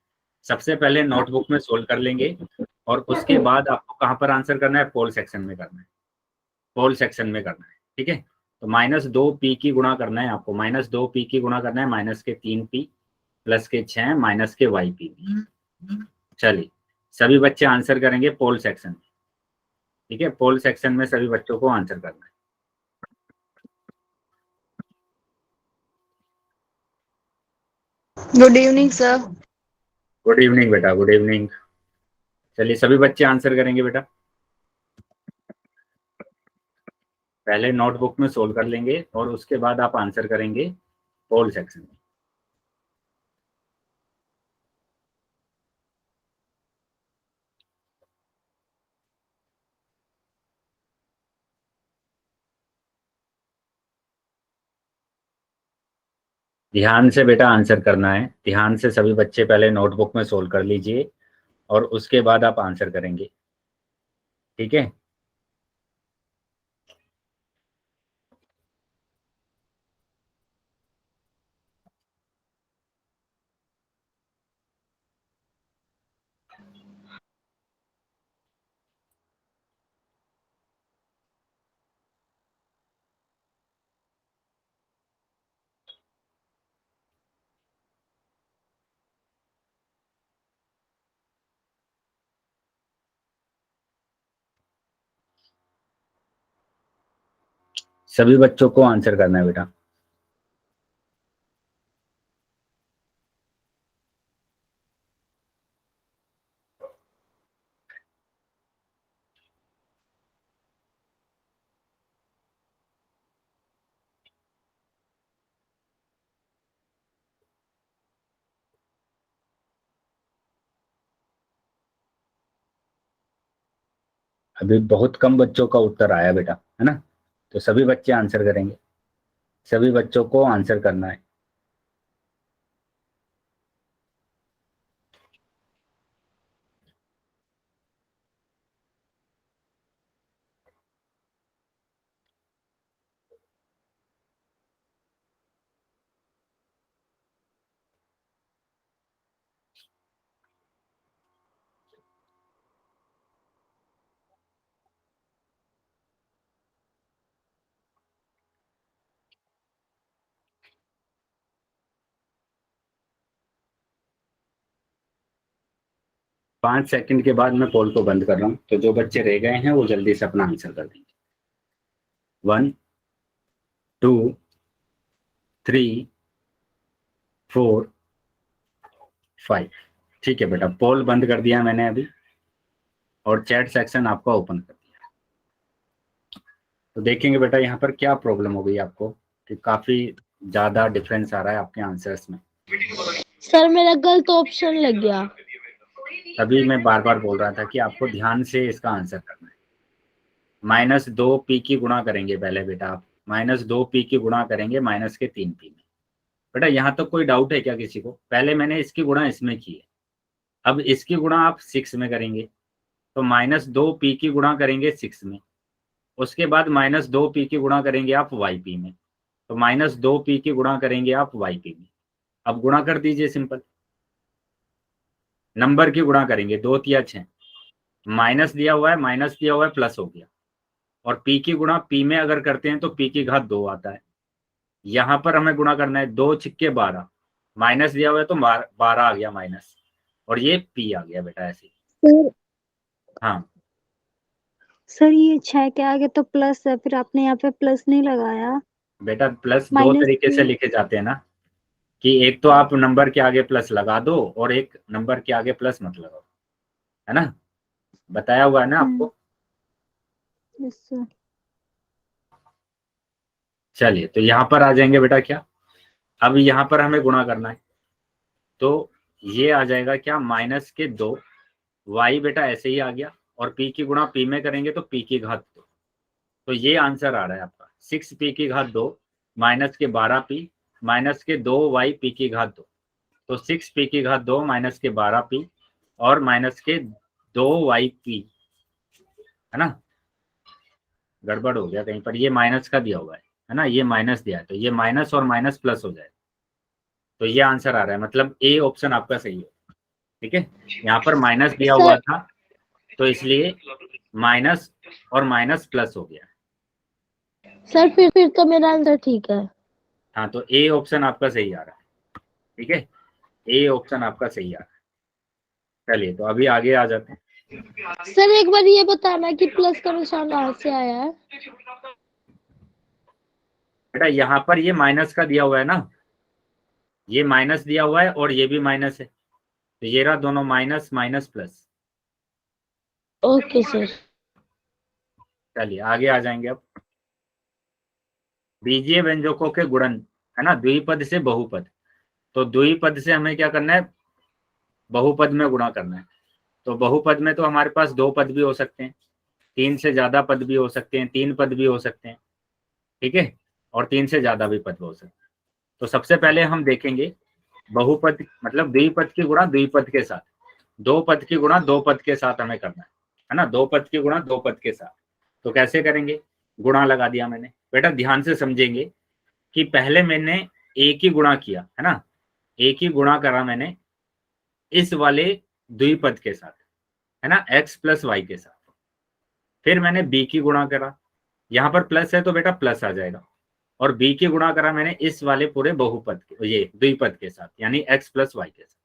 सबसे पहले नोटबुक में सोल्व कर लेंगे और उसके बाद आपको कहां पर आंसर करना है, पोल सेक्शन में करना है, पोल सेक्शन में करना है। ठीक है, तो -2p की गुणा करना है आपको, -2p की गुणा करना है माइनस के 3p प्लस के 6 माइनस के yp। चलिए सभी बच्चे आंसर करेंगे पोल सेक्शन में। ठीक है, पोल सेक्शन में सभी बच्चों को आंसर करना है। Good evening sir. Good evening बेटा, गुड इवनिंग। चलिए सभी बच्चे आंसर करेंगे बेटा, पहले नोटबुक में सोल्व कर लेंगे और उसके बाद आप आंसर करेंगे पोल सेक्शन में। ध्यान से बेटा आंसर करना है, ध्यान से सभी बच्चे पहले नोटबुक में सोल्व कर लीजिए और उसके बाद आप आंसर करेंगे। ठीक है, सभी बच्चों को आंसर करना है बेटा। अभी बहुत कम बच्चों का उत्तर आया बेटा, है ना, तो सभी बच्चे आंसर करेंगे, सभी बच्चों को आंसर करना है। पांच सेकंड के बाद मैं पोल को बंद कर रहा हूँ, तो जो बच्चे रह गए हैं वो जल्दी से अपना आंसर कर देंगे। 1 2 3 4 5। ठीक है बेटा, पोल बंद कर दिया मैंने अभी और चैट सेक्शन आपका ओपन कर दिया। तो देखेंगे बेटा यहाँ पर क्या प्रॉब्लम हो गई आपको कि काफी ज्यादा डिफरेंस आ रहा है आपके आंसर्स में। सर मेरा गलत ऑप्शन लग गया। तभी मैं बार बार बोल रहा था कि आपको ध्यान से इसका आंसर करना है। -2p की गुणा करेंगे पहले बेटा आप, -2p की गुणा करेंगे माइनस के 3p में। बेटा यहाँ तक कोई डाउट है क्या किसी को? पहले मैंने इसकी गुणा इसमें की है, अब इसकी गुणा आप 6 में करेंगे, तो -2p की गुणा करेंगे 6 में, उसके बाद -2p की गुणा करेंगे आप yp में, तो -2p की गुणा करेंगे आप yp में। अब गुणा कर दीजिए, सिंपल नंबर की गुणा करेंगे, 2 तिया 6, माइनस दिया हुआ है माइनस दिया हुआ है प्लस हो गया, और p की गुणा p में अगर करते हैं तो p की घात 2 आता है। यहां पर हमें गुणा करना है, 2 छिक्के 12, माइनस दिया हुआ है तो 12 आ गया माइनस, और ये p आ गया बेटा ऐसे। सर हाँ सर ये 6 के आगे तो प्लस है, फिर आपने यहाँ पे प्लस नहीं लगाया। बेटा, प्लस दो माइनस तरीके से 2। लिखे जाते हैं ना, कि एक तो आप नंबर के आगे प्लस लगा दो और एक नंबर के आगे प्लस मत लगाओ, है ना, बताया हुआ है ना आपको। Yes sir. चलिए, तो यहाँ पर आ जाएंगे बेटा क्या, अब यहाँ पर हमें गुणा करना है, तो ये आ जाएगा क्या, -2 y बेटा ऐसे ही आ गया, और p की गुणा p में करेंगे तो p की घात 2, तो ये आंसर आ रहा है आपका 6p की घात 2 -12p -2y p की घात 2, तो 6p की घात 2 -12p और -2yp, है ना, गड़बड़ हो गया कहीं पर, ये माइनस का दिया हुआ है ना, ये माइनस दिया है, तो ये माइनस और माइनस प्लस हो जाए, तो ये आंसर आ रहा है, मतलब ए ऑप्शन आपका सही है। ठीक है, यहाँ पर माइनस दिया हुआ सर था तो इसलिए माइनस और माइनस प्लस हो गया। सर फिर तो मेरा आंसर ठीक है। हाँ, तो ए ऑप्शन आपका सही आ रहा है। ठीक है, ए ऑप्शन आपका सही आ रहा है। चलिए, तो अभी आगे आ जाते हैं। सर एक बार ये बताना कि प्लस का निशान कहाँ से आया है। बेटा, यहाँ पर ये माइनस का दिया हुआ है ना, ये माइनस दिया हुआ है और ये भी माइनस है, तो ये रहा दोनों minus minus plus. Okay sir. चलिए आगे आ जाएंगे अब। बीजीय व्यंजकों के गुणन, है ना, द्विपद से बहुपद, तो द्विपद से हमें क्या करना है, बहुपद में गुणा करना है। तो बहुपद में तो हमारे पास 2 पद भी हो सकते हैं, 3 से ज्यादा पद भी हो सकते हैं, 3 पद भी हो सकते हैं, ठीक है, और 3 से ज्यादा भी पद हो सकते हैं। तो सबसे पहले हम देखेंगे बहुपद, मतलब द्विपद की गुणा द्विपद के साथ, 2 पद की गुणा 2 पद के साथ हमें करना है ना, 2 पद की गुणा 2 पद के साथ। तो कैसे करेंगे, गुणा लगा दिया मैंने, बेटा ध्यान से समझेंगे कि पहले मैंने एक ही गुणा किया, है ना, एक ही गुणा करा मैंने इस वाले द्विपद के साथ, है ना, x प्लस वाई के साथ, फिर मैंने b की गुणा करा, यहाँ पर प्लस है तो बेटा प्लस आ जाएगा, और b की गुणा करा मैंने इस वाले पूरे बहुपद के, ये द्विपद के साथ, यानी x प्लस वाई के साथ।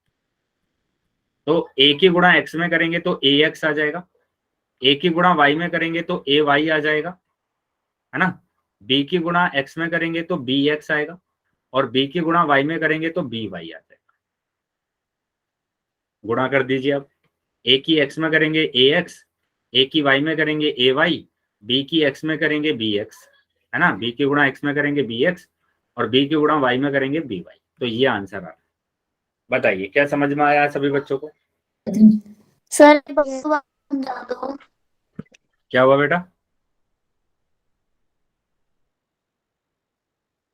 तो a की गुणा x में करेंगे तो ax आ जाएगा, a की गुणा y में करेंगे तो ay आ जाएगा, है ना, b की गुणा x में करेंगे तो bx आएगा, और b की गुणा y में करेंगे तो by आ जाएगा। गुणा कर दीजिए अब, a की x में करेंगे ax, a की y में करेंगे ay, b की x में करेंगे bx, है ना, b की गुणा x में करेंगे bx, और b की गुणा y में करेंगे by। तो ये आंसर आ रहा है। बताइए क्या समझ में आया सभी बच्चों को। सर समझा दो। क्या हुआ बेटा,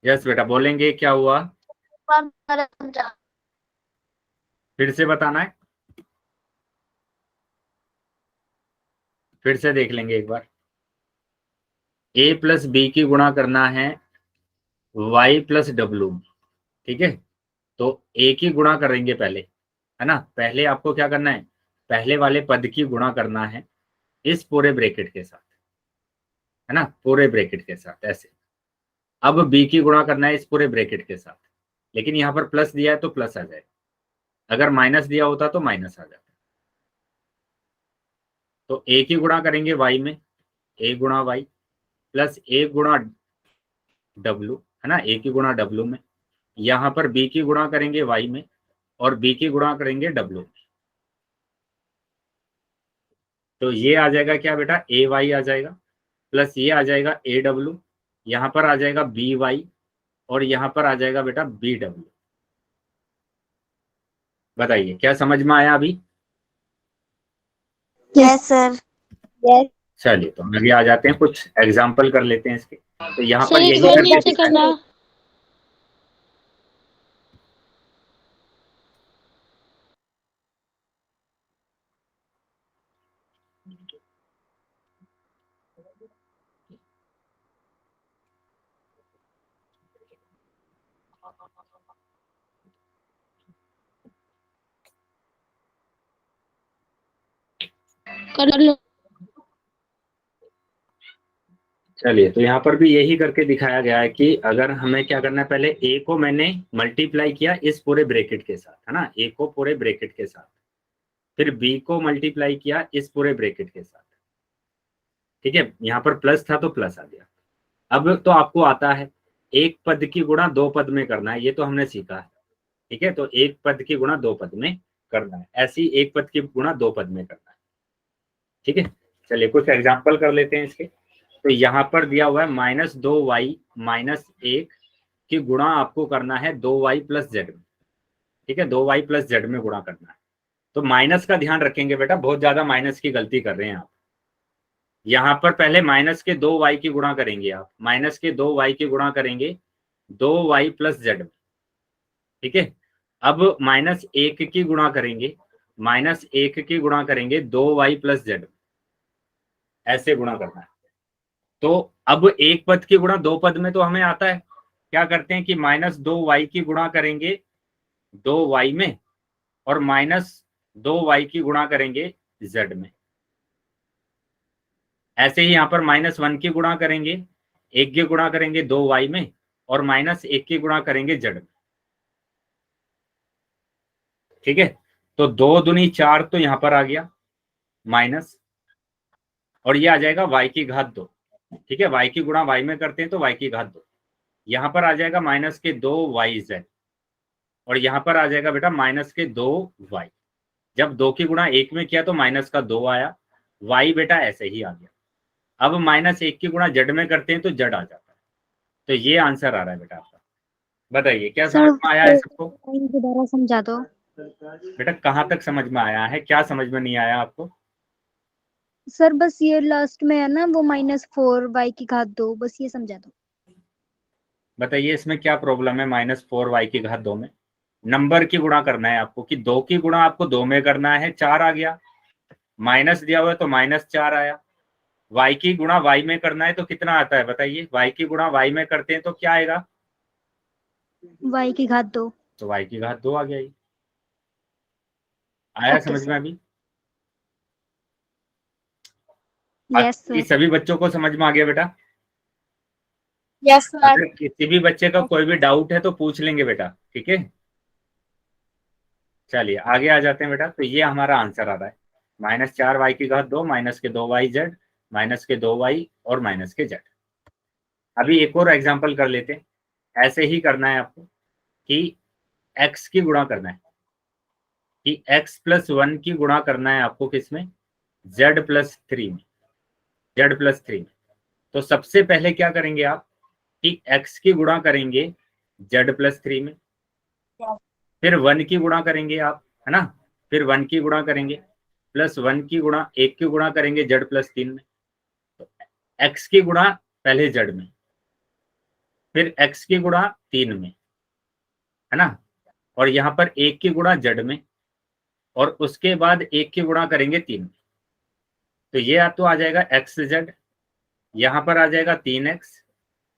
यस बेटा बोलेंगे क्या हुआ, समझा। फिर से बताना है, फिर से देख लेंगे एक बार। a प्लस बी की गुणा करना है y प्लस डब्ल्यू, ठीक है, तो a की गुणा करेंगे पहले, है ना, पहले आपको क्या करना है, पहले वाले पद की गुणा करना है इस पूरे ब्रैकेट के साथ, है ना, पूरे ब्रैकेट के साथ ऐसे। अब b की गुणा करना है इस पूरे ब्रैकेट के साथ, लेकिन यहाँ पर प्लस दिया है तो प्लस आ जाएगा, अगर माइनस दिया होता तो माइनस आ जाता। तो a की गुणा करेंगे y में, a गुणा y प्लस a गुणा w, है ना, a की गुणा w में, यहाँ पर b की गुणा करेंगे y में, और b की गुणा करेंगे w में। तो ये आ जाएगा क्या बेटा, ए वाई आ जाएगा, प्लस ये आ जाएगा ए डब्ल्यू, यहाँ पर आ जाएगा बी वाई, और यहाँ पर आ जाएगा बेटा बी डब्ल्यू। बताइए क्या समझ में आया अभी। Yes sir. यस चलिए, तो अभी आ जाते हैं, कुछ एग्जाम्पल कर लेते हैं इसके। तो यहाँ पर सर एक यही बार करके नीचे दिखाएं। करना। कर लो। चलिए, तो यहाँ पर भी यही करके दिखाया गया है कि अगर हमें क्या करना है, पहले ए को मैंने मल्टीप्लाई किया इस पूरे ब्रैकेट के साथ, है ना, ए को पूरे ब्रैकेट के साथ, फिर बी को मल्टीप्लाई किया इस पूरे ब्रैकेट के साथ, ठीक है, यहाँ पर प्लस था तो प्लस आ गया। अब तो आपको आता है एक पद की गुणा दो पद में करना है, ये तो हमने सीखा है, ठीक है, तो एक पद की गुणा दो पद में करना है, ऐसी एक पद की गुणा दो पद में करना है, ठीक है। चलिए कुछ एग्जाम्पल कर लेते हैं इसके। तो यहाँ पर दिया हुआ है -2y - 1 की गुणा आपको करना है 2y + z में, ठीक है, 2y + z में गुणा करना है। तो माइनस का ध्यान रखेंगे बेटा, बहुत ज्यादा माइनस की गलती कर रहे हैं आप। यहाँ पर पहले माइनस के 2y की गुणा करेंगे आप, माइनस के 2y की गुणा करेंगे 2y + z में, ठीक है। अब -1 की गुणा करेंगे, -1 की गुणा करेंगे 2y + z में, ऐसे गुणा करना है। तो अब एक पद की गुणा दो पद में तो हमें आता है, क्या करते हैं कि -2y की गुणा करेंगे 2y में और -2y की गुणा करेंगे z में। ऐसे ही यहाँ पर -1 की गुणा करेंगे, 1 की गुणा करेंगे 2y में और -1 की गुणा करेंगे z में, ठीक है। तो 2 दूनी 4 तो यहाँ पर आ गया माइनस, और ये आ जाएगा y की घात 2, ठीक है, y की गुणा y में करते हैं तो y की घात 2, यहाँ पर आ जाएगा -2yz, और यहाँ पर आ जाएगा बेटा -2y। जब 2 की गुणा 1 में किया तो -2 आया, y बेटा ऐसे ही आ गया। अब -1 की गुणा z में करते हैं तो z आ जाता है। तो ये आंसर आ रहा है बेटा आपका। बताइए क्या समझ में आया है सबको? दोबारा समझा दो बेटा कहाँ तक समझ में आया है, क्या समझ में नहीं आया आपको? सर। बस ये लास्ट में है ना वो -4y की घात 2, बस ये समझा दो। बताइए इसमें क्या प्रॉब्लम है -4y की घात 2 में? नंबर की गुणा करना है आपको, कि 2 की गुणा आपको 2 में करना है, 4 आ गया, माइनस दिया हुआ है तो -4 आया। y की गुणा y में करना है तो कितना आता है बताइए, y की गुणा y में करते हैं तो क्या आएगा? y की घात 2। तो y की घात 2 आ गया। ये आया ओके समझ में? अभी यस बाकी सर। सभी बच्चों को समझ में आ गया बेटा? Yes sir. अगर किसी भी बच्चे का कोई भी डाउट है तो पूछ लेंगे बेटा, ठीक है। चलिए आगे आ जाते हैं बेटा। तो ये हमारा आंसर आ रहा है -4y की घात 2 -2yz -2y और -z। अभी एक और एग्जांपल कर लेते हैं। ऐसे ही करना है आपको कि x की गुणा करना है, कि x + 1 की गुणा करना है आपको किसमें? z + 3 में, z + 3 में। तो सबसे पहले क्या करेंगे आप कि x की गुणा करेंगे z + 3 में, फिर 1 की गुणा करेंगे आप, है ना, फिर 1 की गुणा करेंगे, +1 की गुणा 1 की गुणा करेंगे z + 3 में। तो x की गुणा पहले z में, फिर x की गुणा 3 में, है ना, और यहाँ पर 1 की गुणा z में, और उसके बाद 1 की गुणा करेंगे 3 में। तो ये तो आ जाएगा xz, यहाँ पर आ जाएगा 3x,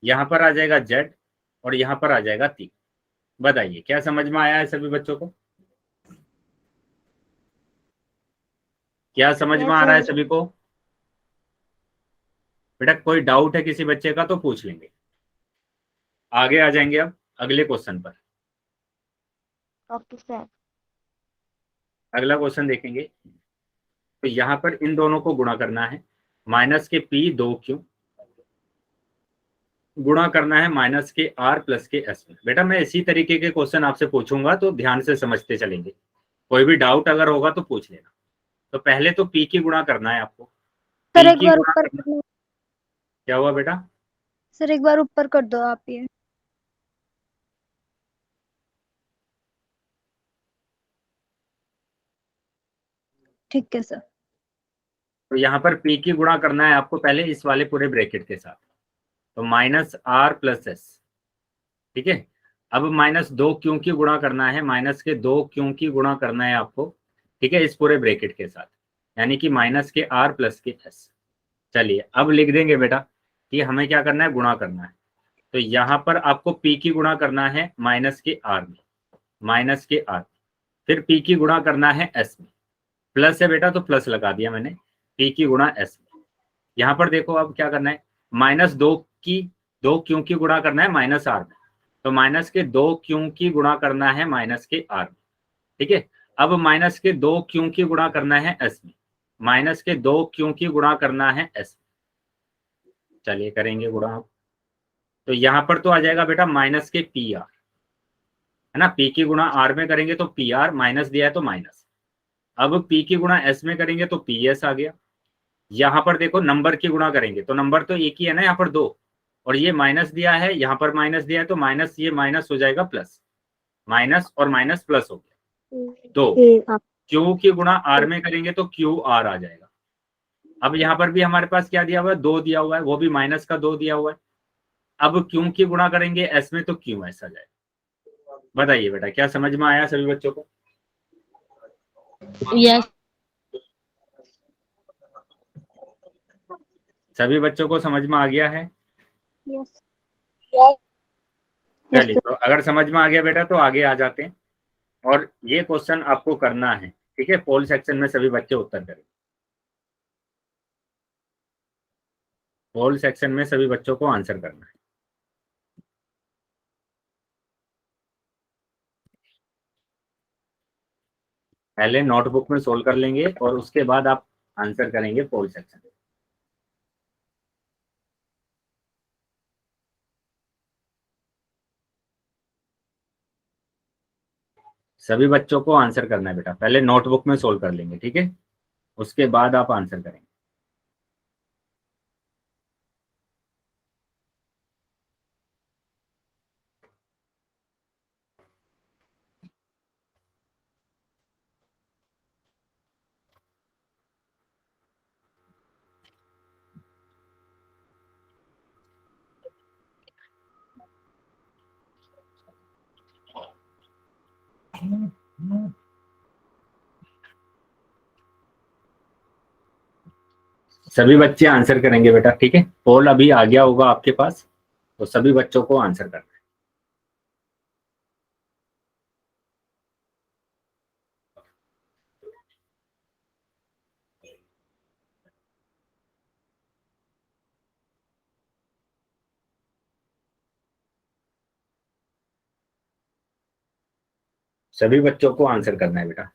यहाँ पर आ जाएगा z, और यहाँ पर आ जाएगा 3। बताइए क्या समझ में आया है सभी बच्चों को? क्या समझ में आ रहा है सभी को? बेटा कोई डाउट है किसी बच्चे का तो पूछ लेंगे। आगे आ जाएंगे अब अगले क्वेश्चन पर। Okay sir. अगला क्वेश्चन देखेंगे। तो यहाँ पर इन दोनों को गुणा करना है, माइनस के p2q गुणा करना है माइनस के r + के s में। बेटा मैं इसी तरीके के क्वेश्चन आपसे पूछूंगा तो ध्यान से समझते चलेंगे। कोई भी डाउट अगर होगा तो पूछ लेना। तो पहले तो p की गुणा करना है आपको। सर p एक की बार गुणा ऊपर करना, कर लो। क्या हुआ बेटा? सर एक बार ऊपर कर दो आप ये। ठीक है सर। तो यहाँ पर p की गुणा करना है आपको पहले इस वाले पूरे ब्रैकेट के साथ, तो -r + s, ठीक है। अब -2q की गुणा करना है, -2q की गुणा करना है आपको, ठीक है, इस पूरे ब्रैकेट के साथ, यानी कि -r + के s। चलिए अब लिख देंगे बेटा कि हमें क्या करना है, गुणा करना है। तो यहाँ पर आपको p की गुणा करना है -r में, -r, फिर p की गुणा करना है s में, प्लस है बेटा तो प्लस लगा दिया मैंने, P की गुणा S में। यहाँ पर देखो अब क्या करना है, -2 क्यू की गुणा करना है -R में, तो माइनस के 2 क्यू की गुणा करना है -R में, ठीक है। अब -2 क्यू की गुणा करना है S में, -2 क्यू की गुणा करना है S में। चलिए करेंगे गुणा आप। तो यहाँ पर तो आ जाएगा बेटा -PR, है ना। P की गुणा R में करेंगे तो PR, माइनस दिया है तो माइनस। अब P की गुणा S में करेंगे तो PS आ गया। यहाँ पर देखो नंबर की गुणा करेंगे तो नंबर तो एक ही है ना, यहाँ पर 2, और ये माइनस दिया है, यहाँ पर माइनस दिया है, तो माइनस ये माइनस हो जाएगा प्लस, माइनस और माइनस प्लस हो गया। तो क्यू की गुणा आर में करेंगे तो क्यू आर आ जाएगा। अब यहाँ पर भी हमारे पास क्या दिया हुआ है, 2 दिया हुआ है, वो भी माइनस का 2 दिया हुआ है। अब क्यू की गुणा करेंगे एस में तो क्यू एस आ जाएगा। बताइए बेटा क्या समझ में आया सभी बच्चों को? यस सभी बच्चों को समझ में आ गया है? यस चलिए तो अगर समझ में आ गया बेटा तो आगे आ जाते हैं, और ये क्वेश्चन आपको करना है, ठीक है। पोल सेक्शन में सभी बच्चे उत्तर करें। पोल सेक्शन में सभी बच्चों को आंसर करना है। पहले नोटबुक में सोल्व कर लेंगे और उसके बाद आप आंसर करेंगे पोल सेक्शन में। सभी बच्चों को आंसर करना है बेटा, पहले नोटबुक में सोल्व कर लेंगे, ठीक है, उसके बाद आप आंसर करेंगे। सभी बच्चे आंसर करेंगे बेटा, ठीक है। पोल अभी आ गया होगा आपके पास, तो सभी बच्चों को आंसर करना है। सभी बच्चों को आंसर करना है बेटा।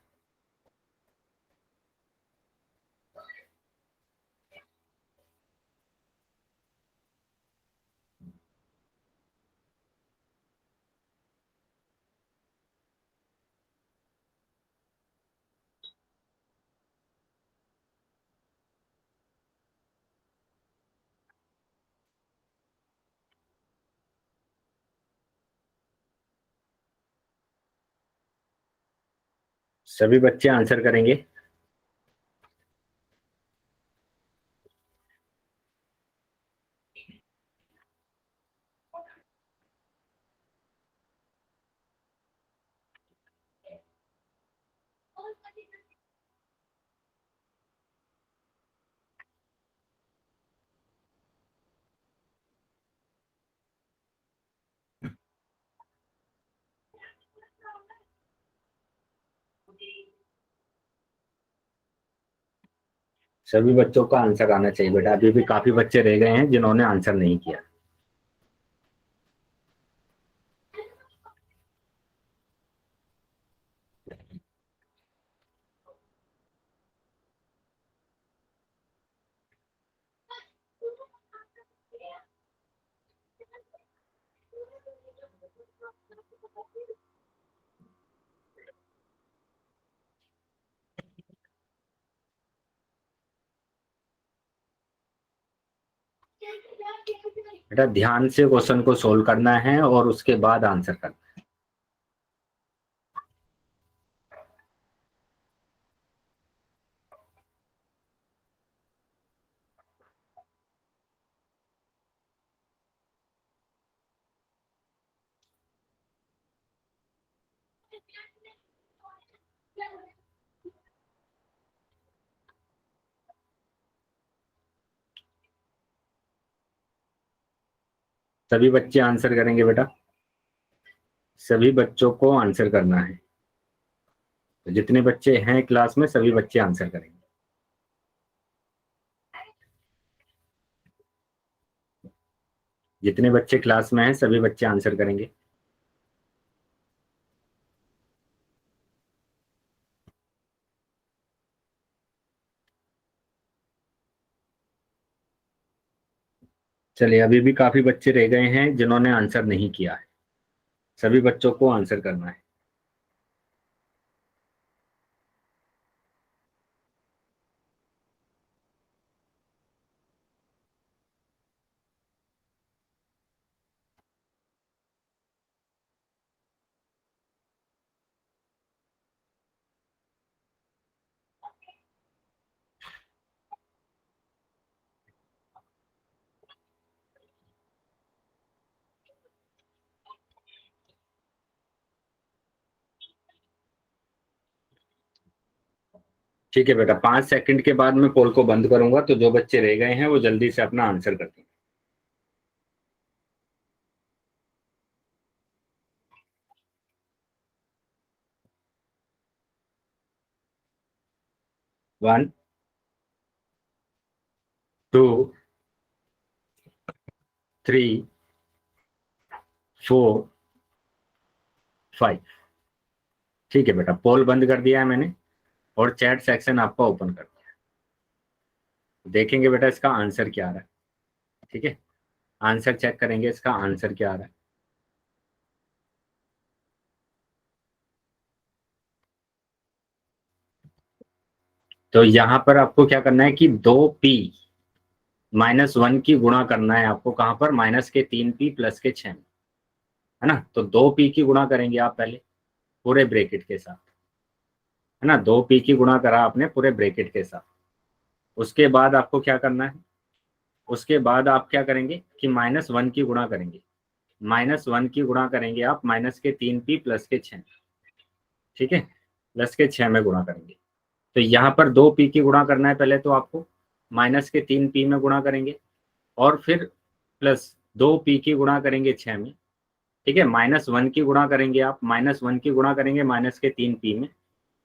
सभी बच्चे आंसर करेंगे। सभी बच्चों का आंसर आना चाहिए बेटा, अभी भी काफी बच्चे रह गए हैं जिन्होंने आंसर नहीं किया। बेटा ध्यान से क्वेश्चन को सोल्व करना है और उसके बाद आंसर करना है। सभी बच्चे आंसर करेंगे बेटा, सभी बच्चों को आंसर करना है। तो जितने बच्चे हैं क्लास में सभी बच्चे आंसर करेंगे। जितने बच्चे क्लास में हैं सभी बच्चे आंसर करेंगे। चलिए, अभी भी काफी बच्चे रह गए हैं जिन्होंने आंसर नहीं किया है। सभी बच्चों को आंसर करना है। ठीक है बेटा, 5 सेकंड के बाद मैं पोल को बंद करूंगा, तो जो बच्चे रह गए हैं वो जल्दी से अपना आंसर कर दें। 1, 2, 3, 4, 5। ठीक है बेटा, पोल बंद कर दिया है मैंने और चैट सेक्शन आपका ओपन कर दिया। देखेंगे बेटा इसका आंसर क्या आ रहा है। ठीक है, आंसर चेक करेंगे इसका आंसर क्या आ रहा है। तो यहां पर आपको क्या करना है कि 2p -1 की गुणा करना है आपको। कहां पर? -3p + के 6 में, है ना। तो 2p की गुणा करेंगे आप पहले पूरे ब्रैकेट के साथ, है ना। 2p की गुणा करा आपने पूरे ब्रैकेट के साथ। उसके बाद आपको क्या करना है? उसके बाद आप क्या करेंगे कि -1 की गुणा करेंगे। -1 की गुणा करेंगे आप -3p + के 6। ठीक है, +6 में गुणा करेंगे। तो यहाँ पर 2p की गुणा करना है पहले, तो आपको -3p में गुणा करेंगे और फिर +2p की गुणा करेंगे 6 में। ठीक है, -1 की गुणा करेंगे आप, -1 की गुणा करेंगे -3p में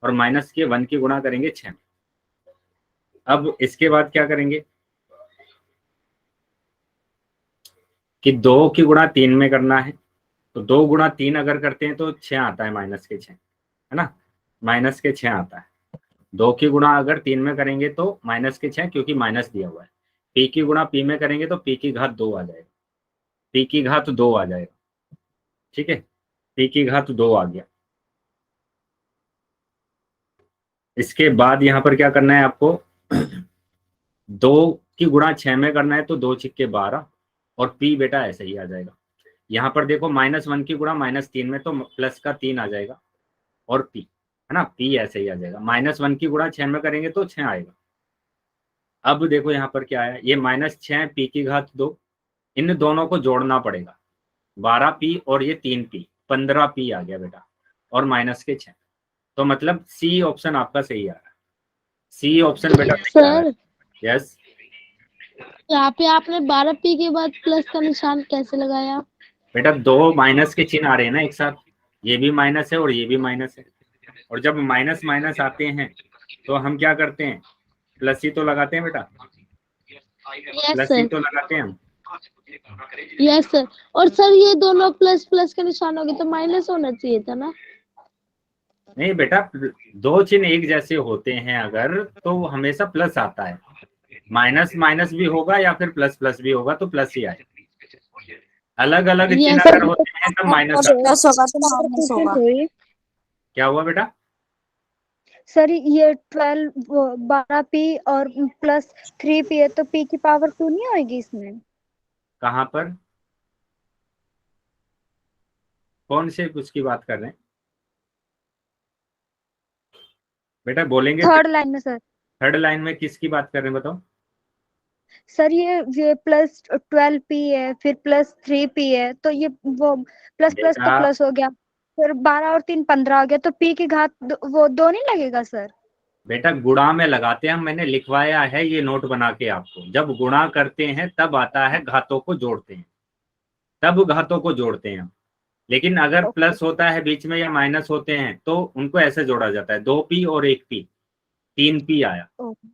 और -1 की गुणा करेंगे 6 में। अब इसके बाद क्या करेंगे कि 2 की गुणा 3 में करना है। तो 2 गुणा 3 अगर करते हैं तो 6 आता है, -6, है ना। -6 आता है। 2 की गुणा अगर 3 में करेंगे तो -6, क्योंकि माइनस दिया हुआ है। p की गुणा p में करेंगे तो p की घात 2 आ जाएगा। p की घात 2 आ जाएगा। ठीक है, p की घात 2 आ गया। इसके बाद यहाँ पर क्या करना है आपको 2 की गुणा 6 में करना है, तो 2 छिक्के 12 और p बेटा ऐसे ही आ जाएगा। यहाँ पर देखो -1 की गुणा -3 में, तो प्लस का 3 आ जाएगा और p, है ना। p ऐसे ही आ जाएगा। -1 की गुणा 6 में करेंगे तो 6 आएगा। अब देखो यहाँ पर क्या है, ये -6 p की घात 2, इन दोनों को जोड़ना पड़ेगा। 12p और ये 3p, 15p आ गया बेटा, और -6। तो मतलब सी ऑप्शन आपका सही आ रहा है। सी ऑप्शन बेटा सही आ रहा सर, है। यस यहाँ पे आपने 12p के बाद प्लस का निशान कैसे लगाया? बेटा, 2 माइनस के चिन्ह आ रहे हैं ना एक साथ। ये भी माइनस है और ये भी माइनस है। और जब माइनस माइनस आते हैं तो हम क्या करते हैं? प्लस ही तो लगाते हैं बेटा, यस प्लस ही सर, तो लगाते हैं हम। Yes sir. और सर ये दोनों प्लस प्लस का निशान हो गया तो माइनस होना चाहिए था ना? नहीं बेटा, 2 चिन्ह एक जैसे होते हैं अगर, तो हमेशा प्लस आता है। माइनस माइनस भी होगा या फिर प्लस प्लस भी होगा, तो प्लस ही आएगा। अलग अलग चिन्ह यस अगर होते हैं तब माइनस आता है। प्लस होगा तो माइनस होगा। क्या हुआ बेटा? सर ये 12p और +3p है तो p की पावर 2 नहीं आएगी इसमें? कहाँ पर? कौन से कुछ की बात कर रहे हैं बेटा? बोलेंगे फिर। थर्ड लाइन में सर। थर्ड लाइन में किसकी बात कर रहे हैं बताओ? सर ये +12p है, फिर +3p है, तो ये वो प्लस प्लस तो बेटा प्लस हो गया, फिर 12 और 3 15 आ गया, तो p की घात वो 2 नहीं लगेगा सर? बेटा, गुणा में लगाते हैं, मैंने लिखवाया है ये नोट बना के आपको। जब गुणा करते हैं तब आता है घातों को जोड़ते हैं, तब घातों को जोड़ते हैं हम। लेकिन अगर ओके प्लस होता है बीच में या माइनस होते हैं तो उनको ऐसे जोड़ा जाता है। 2p और 1p, 3p आया। ओके,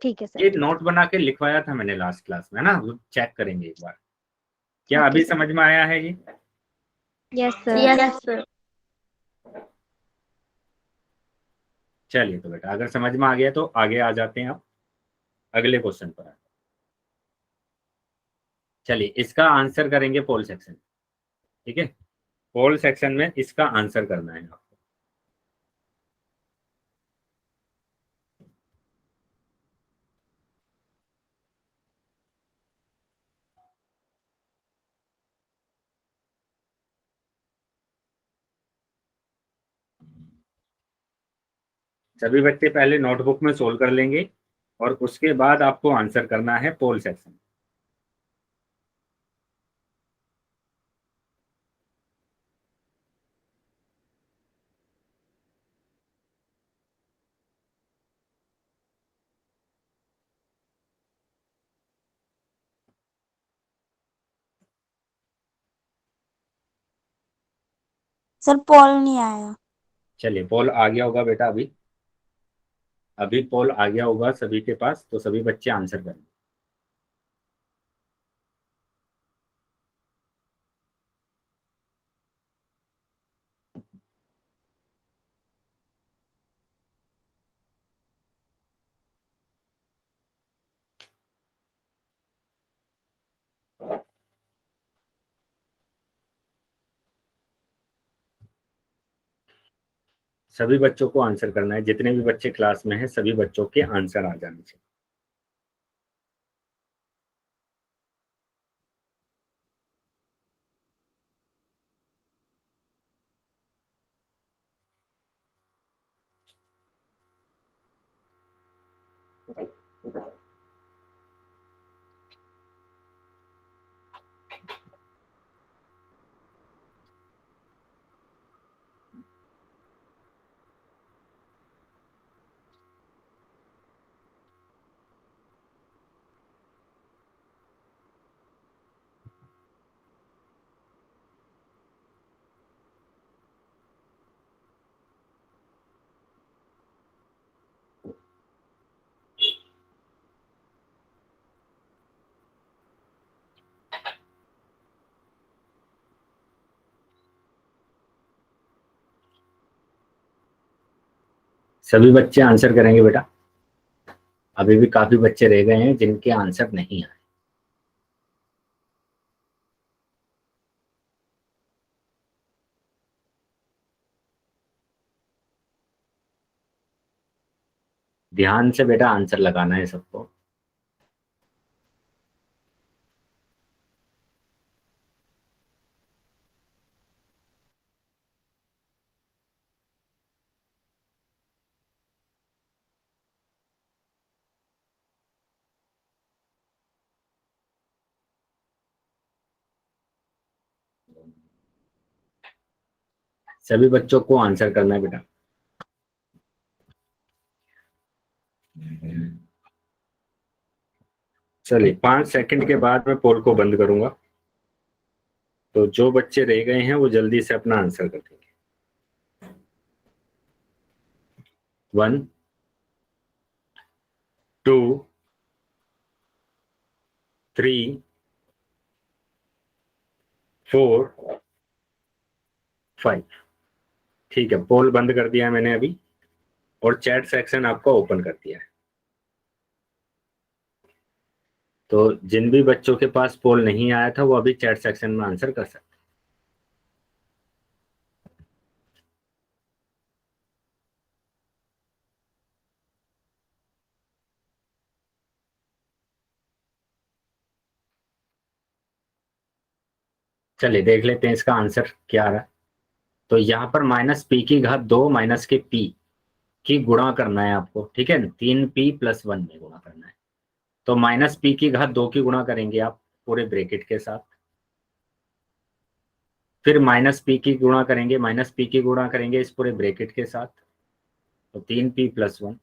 ठीक है सर, ये ठीक नोट बना के लिखवाया था मैंने लास्ट क्लास में, है ना। चेक करेंगे एक बार। क्या Okay, अभी sir. समझ में आया है ये? Yes, sir. Yes, sir. चलिए तो बेटा अगर समझ में आ गया तो आगे आ जाते हैं आप अगले क्वेश्चन पर। चलिए इसका आंसर करेंगे पोल सेक्शन, ठीक है। पोल सेक्शन में इसका आंसर करना है आपको। सभी बच्चे पहले नोटबुक में सोल्व कर लेंगे और उसके बाद आपको आंसर करना है पोल सेक्शन। सर पोल नहीं आया। चलिए पोल आ गया होगा बेटा, अभी अभी पोल आ गया होगा सभी के पास, तो सभी बच्चे आंसर करेंगे। सभी बच्चों को आंसर करना है, जितने भी बच्चे क्लास में हैं सभी बच्चों के आंसर आ जाने चाहिए। सभी बच्चे आंसर करेंगे बेटा, अभी भी काफी बच्चे रह गए हैं जिनके आंसर नहीं आए। ध्यान से बेटा आंसर लगाना है सबको। सभी बच्चों को आंसर करना है बेटा। चलिए 5 सेकंड के बाद मैं पोल को बंद करूंगा, तो जो बच्चे रह गए हैं वो जल्दी से अपना आंसर कर देंगे। 1 2 3 4 5। ठीक है, पोल बंद कर दिया मैंने अभी और चैट सेक्शन आपका ओपन कर दिया है। तो जिन भी बच्चों के पास पोल नहीं आया था वो अभी चैट सेक्शन में आंसर कर सकते हैं। चलिए देख लेते हैं इसका आंसर क्या आ रहा है। तो यहाँ पर -p⁻² माइनस के p की गुणा करना है आपको, ठीक है। 3p+1 में गुणा करना है। तो -p⁻² की गुणा करेंगे आप पूरे ब्रैकेट के साथ, फिर -p की गुणा करेंगे, -p की गुणा करेंगे इस पूरे ब्रैकेट के साथ, तो 3p+1।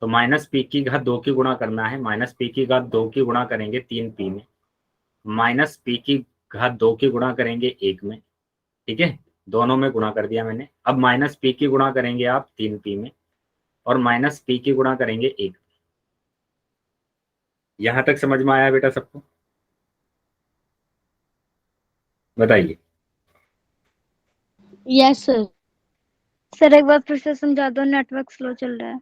तो -p⁻² की गुणा करना है, -p⁻² की गुणा करेंगे 3p में, -p⁻² की गुणा करेंगे 1 में, ठीक है। दोनों में गुणा कर दिया मैंने। अब -p की गुणा करेंगे आप 3p में और -p की गुणा करेंगे 1। यहां तक समझ में आया बेटा सबको? बताइए। Yes sir. सर एक बार फिर से समझा दो, नेटवर्क स्लो चल रहा है।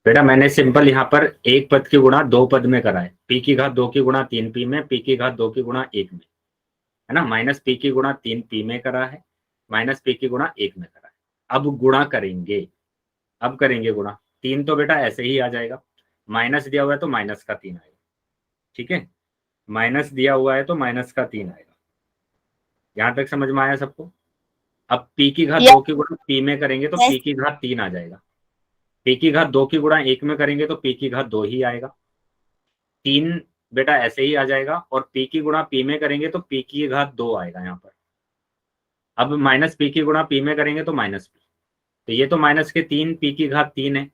बेटा मैंने सिंपल यहाँ पर एक पद की गुणा दो पद में करा है, पी की घात 2 की गुणा 3 पी में, पी की घात 2 की गुणा 1 में, है ना। माइनस पी की गुणा 3 पी में करा है, माइनस पी की गुणा 1 में करा है। अब गुणा करेंगे, अब करेंगे गुणा। 3 तो बेटा ऐसे ही आ जाएगा, माइनस दिया हुआ है तो माइनस का 3 आएगा, ठीक है। माइनस दिया हुआ है तो माइनस का 3 आएगा। यहां तक समझ में आया सबको। अब पी की घात 2 की गुणा पी में करेंगे तो पी की घात 3 आ जाएगा। पी की घात 2 की गुणा 1 में करेंगे तो पी की घात 2 ही आएगा। 3 बेटा ऐसे ही आ जाएगा, और पी की गुणा पी में करेंगे तो पी की घात 2 आएगा यहाँ पर। अब माइनस पी की गुणा पी में करेंगे तो माइनस पी, तो ये तो माइनस के 3 पी की घात 3 है,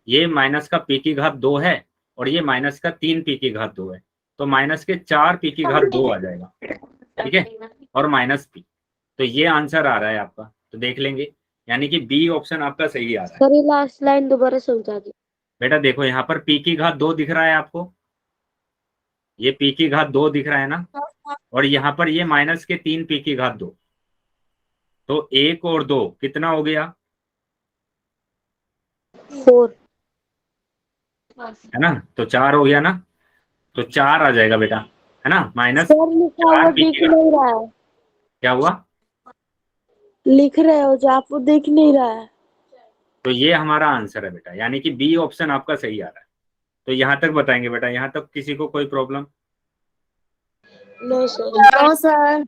ये माइनस का पी की घात 2 है, और ये माइनस का 3 पी की घात 2 है, तो माइनस के 4 पी की घात 2 आ जाएगा, ठीक है, और माइनस पी। तो ये आंसर आ रहा है आपका, तो देख लेंगे, यानी कि बी ऑप्शन आपका सही आ रहा है। सर ये लास्ट लाइन दोबारा समझा दी। बेटा देखो यहाँ पर पी की घात 2 दिख रहा है आपको, ये पी की घात 2 दिख रहा है ना, और यहाँ पर ये माइनस के 3 पी की घात 2, तो 1 और 2 कितना हो गया, 4। है ना, तो 4 हो गया ना, तो 4 आ जाएगा बेटा, है ना। माइनस सर लिखा हुआ 4 पी दिख की घात, नहीं रहा है, क्या हुआ, लिख रहे हो जो आप वो दिख नहीं रहा है। तो ये हमारा आंसर है बेटा, यानी कि बी ऑप्शन आपका सही आ रहा है। तो यहाँ तक बताएंगे बेटा, यहाँ तक किसी को कोई problem. No sir. No sir.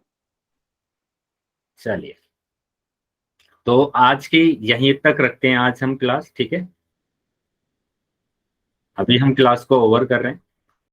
चलिए, तो आज की यहीं तक रखते हैं आज हम क्लास, ठीक है। अभी हम क्लास को ओवर कर रहे हैं।